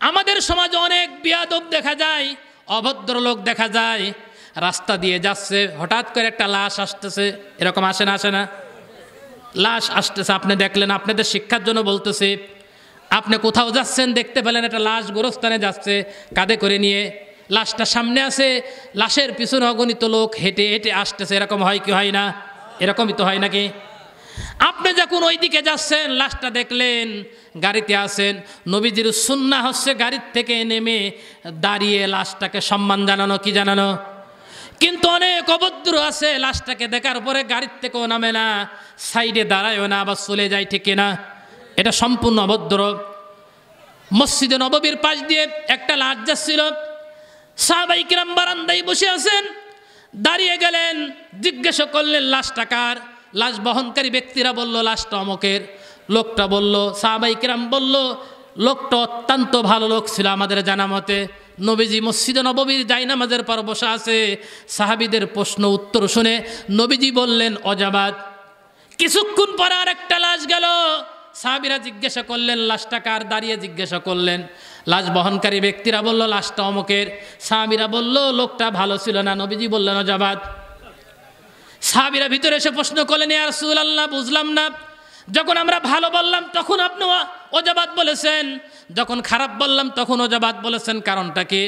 আমাদের সমাজে অনেক বিয়াদব দেখা যায়, অভদ্র লোক দেখা যায়, রাস্তা দিয়ে যাচ্ছে, হঠাৎ করে একটা লাশ আসতেছে। এরকম আসে না? আসে না? লাশ আসতেছে, আপনি দেখলেন, আপনাদের শিক্ষার জন্য বলতেছে, আপনি কোথাও যাচ্ছেন, দেখতে পেলেন একটা লাশ গোরস্থানে যাচ্ছে, কাঁধে করে নিয়ে, লাশটা সামনে আছে, লাশের পিছনে অগণিত লোক হেঁটে হেঁটে আসতেছে। এরকম হয় কি হয় না? এরকমই তো হয় নাকি? আপনি যখন ওই দিকে যাচ্ছেন, লাশটা দেখলেন, গাড়িতে আছেন, নবীজির সুন্নাহ হচ্ছে গাড়ির থেকে নেমে দাঁড়িয়ে লাশটাকে সম্মান জানানো। কি জানানো? কিন্তু অনেক অভদ্র আছে, লাশটাকে দেখার পরে গাড়ির থেকেও নামে না, সাইডে দাঁড়ায়ও না, আবার চলে যায়। ঠিক না? এটা সম্পূর্ণ অভদ্র। মসজিদে নববীর পাশ দিয়ে একটা লাশ যাচ্ছিল, সাহাবায়ে কিরাম বারান্দায় বসে আছেন, দাঁড়িয়ে গেলেন, জিজ্ঞাসা করলেন লাশটা কার? লাশ বহনকারী ব্যক্তিরা বলল লাশটা অমকের। লোকটা বলল, সাহাবায়ে কিরাম বলল লোকটা অত্যন্ত ভালো লোক ছিল আমাদের জানা মতে। নবীজি মসজিদে নববীর জায়নামাজের পর বসা আছে, সাহাবীদের প্রশ্ন উত্তর শুনে নবীজি বললেন অজাবাত। কিছুক্ষণ পর আর একটা লাশ গেল, সাহাবীরা জিজ্ঞাসা করলেন লাশটা কার? দাঁড়িয়ে জিজ্ঞাসা করলেন, লাশ বহনকারী ব্যক্তিরা বলল লাশটা অমকের। সাহাবীরা বলল লোকটা ভালো ছিল না। নবীজি বললেন অজাবাত। সাহাবীরা ভিতরে এসে প্রশ্ন করলেন, ইয়া রাসূলুল্লাহ বুঝলাম না, যখন আমরা ভালো বললাম তখন আপনি অজাবাত বলেছেন, যখন খারাপ বললাম তখন অজাবাত বলেছেন, কারণটা কি?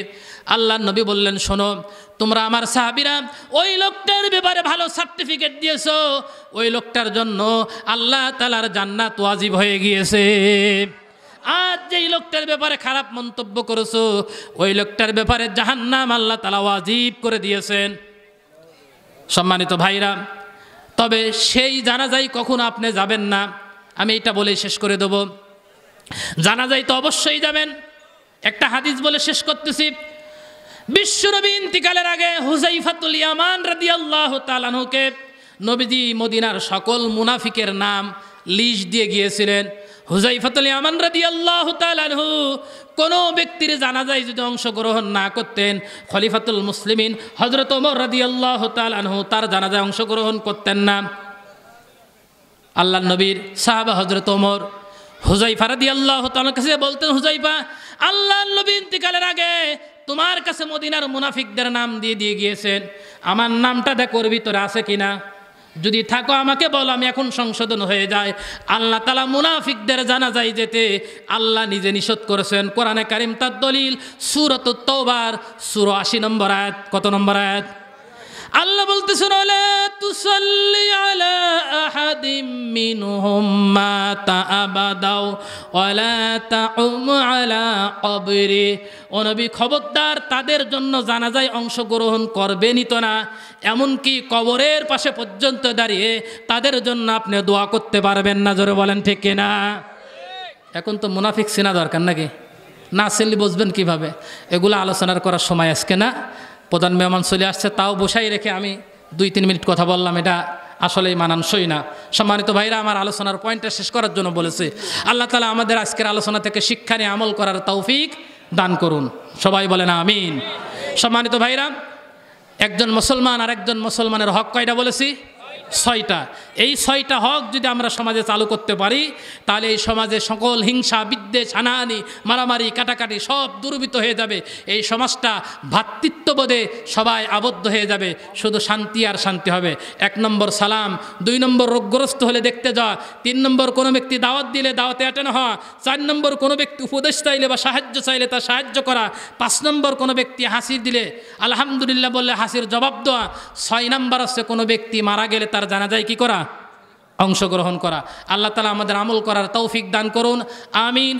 আল্লাহর নবী বললেন, শোনো, তোমরা আমার সাহাবীরা ওই লোকটার ব্যাপারে ভালো সার্টিফিকেট দিয়েছো, ওই লোকটার জন্য আল্লাহ তাআলার জান্নাত ওয়াজিব হয়ে গিয়েছে। আজ যেই লোকটার ব্যাপারে খারাপ মন্তব্য করেছো, ওই লোকটার ব্যাপারে জাহান্নাম আল্লাহ তাআলা ওয়াজিব করে দিয়েছেন। সম্মানিত ভাইরা, তবে সেই জানাজায় কখনো আপনি যাবেন না। আমি এটা বলে শেষ করে দেব, জানাজায় তো অবশ্যই যাবেন। একটা হাদিস বলে শেষ করতেছি। বিশ্বনবী ইন্তিকালের আগে হুযায়ফাতুল ইয়ামান রাদিয়াল্লাহু তাআলা আনহুকে নবীজি মদিনার সকল মুনাফিকের নাম লিস্ট দিয়ে গিয়েছিলেন। হুযায়ফাতুল ইয়ামান রাদিয়াল্লাহু তাআলা আনহু কোনো ব্যক্তির জানাজায় যদি অংশগ্রহণ না করতেন, খলিফাতুল মুসলিমিন হযরত ওমর রাদিয়াল্লাহু তাআলা আনহু তার জানাজায় অংশগ্রহণ করতেন না। আল্লাহর নবীর সাহাবা হযরত ওমর হুযায়ফা রাদিয়াল্লাহু তাআলার কাছে বলতেন, হুযায়ফা, আল্লাহর নবী ইন্তিকালের আগে তোমার কাছে মদিনার মুনাফিকদের নাম দিয়ে গিয়েছেন, আমার নামটা দেখ ওর ভিতরে আছে কিনা, যদি থাকো আমাকে বলো, আমি এখন সংশোধন হয়ে যায়। আল্লাহ তাআলা মুনাফিকদের জানাজায় যেতে আল্লাহ নিজে নিষেধ করেছেন। কোরআনে কারীম তার দলিল সূরাতুত তাওবার সূরা ৮০ নম্বর আয়াত। কত নম্বর আয়াত? আল্লাহ বলতেছেন, ওয়ালা তুসাল্লি আলা আহাদিম মিনহুম মাতা আবাদাও ওয়ালা তাউম আলা কবরি। ও নবী, খবরদার তাদের জন্য জানাজায় অংশগ্রহণ করবেনই তো না, এমনকি কবরের পাশে পর্যন্ত দাঁড়িয়ে তাদের জন্য আপনি দোয়া করতে পারবেন না। জোরে বলেন ঠিক কিনা? এখন তো মুনাফিক চেনা দরকার নাকি? না চিনলে বুঝবেন কিভাবে? এগুলো আলোচনার করার সময় আজকে না। প্রধান মেহমান চলে আসছে, তাও বসাই রেখে আমি 2-3 মিনিট কথা বললাম, এটা আসলেই মানানসই না। সম্মানিত ভাইরা, আমার আলোচনার পয়েন্টটা শেষ করার জন্য বলেছে। আল্লাহ তাআলা আমাদের আজকের আলোচনা থেকে শিক্ষা নিয়ে আমল করার তৌফিক দান করুন। সবাই বলেন আমিন। সম্মানিত ভাইরা, একজন মুসলমান আর একজন মুসলমানের হক কয়টা বলেছি? 6টা। এই 6টা হক যদি আমরা সমাজে চালু করতে পারি, তাহলে এই সমাজে সকল হিংসা, বিদ্বেষ, হানাহানি, মারামারি, কাটাকাটি সব দূরীভূত হয়ে যাবে। এই সমাজটা ভ্রাতৃত্ববোধে সবাই আবদ্ধ হয়ে যাবে, শুধু শান্তি আর শান্তি হবে। 1 নম্বর সালাম, 2 নম্বর রোগগ্রস্ত হলে দেখতে যাওয়া, 3 নম্বর কোনো ব্যক্তি দাওয়াত দিলে দাওয়াতে অ্যাটেন্ড হওয়া, 4 নম্বর কোনো ব্যক্তি উপদেশ চাইলে বা সাহায্য চাইলে তার সাহায্য করা, 5 নম্বর কোনো ব্যক্তি হাসি দিলে আলহামদুলিল্লাহ বললে হাসির জবাব দেওয়া, 6 নম্বর হচ্ছে কোনো ব্যক্তি মারা গেলে তার জানাজায় কি করা? অংশগ্রহণ করা। আল্লাহ তাআলা আমাদের আমল করার তৌফিক দান করুন। আমিন।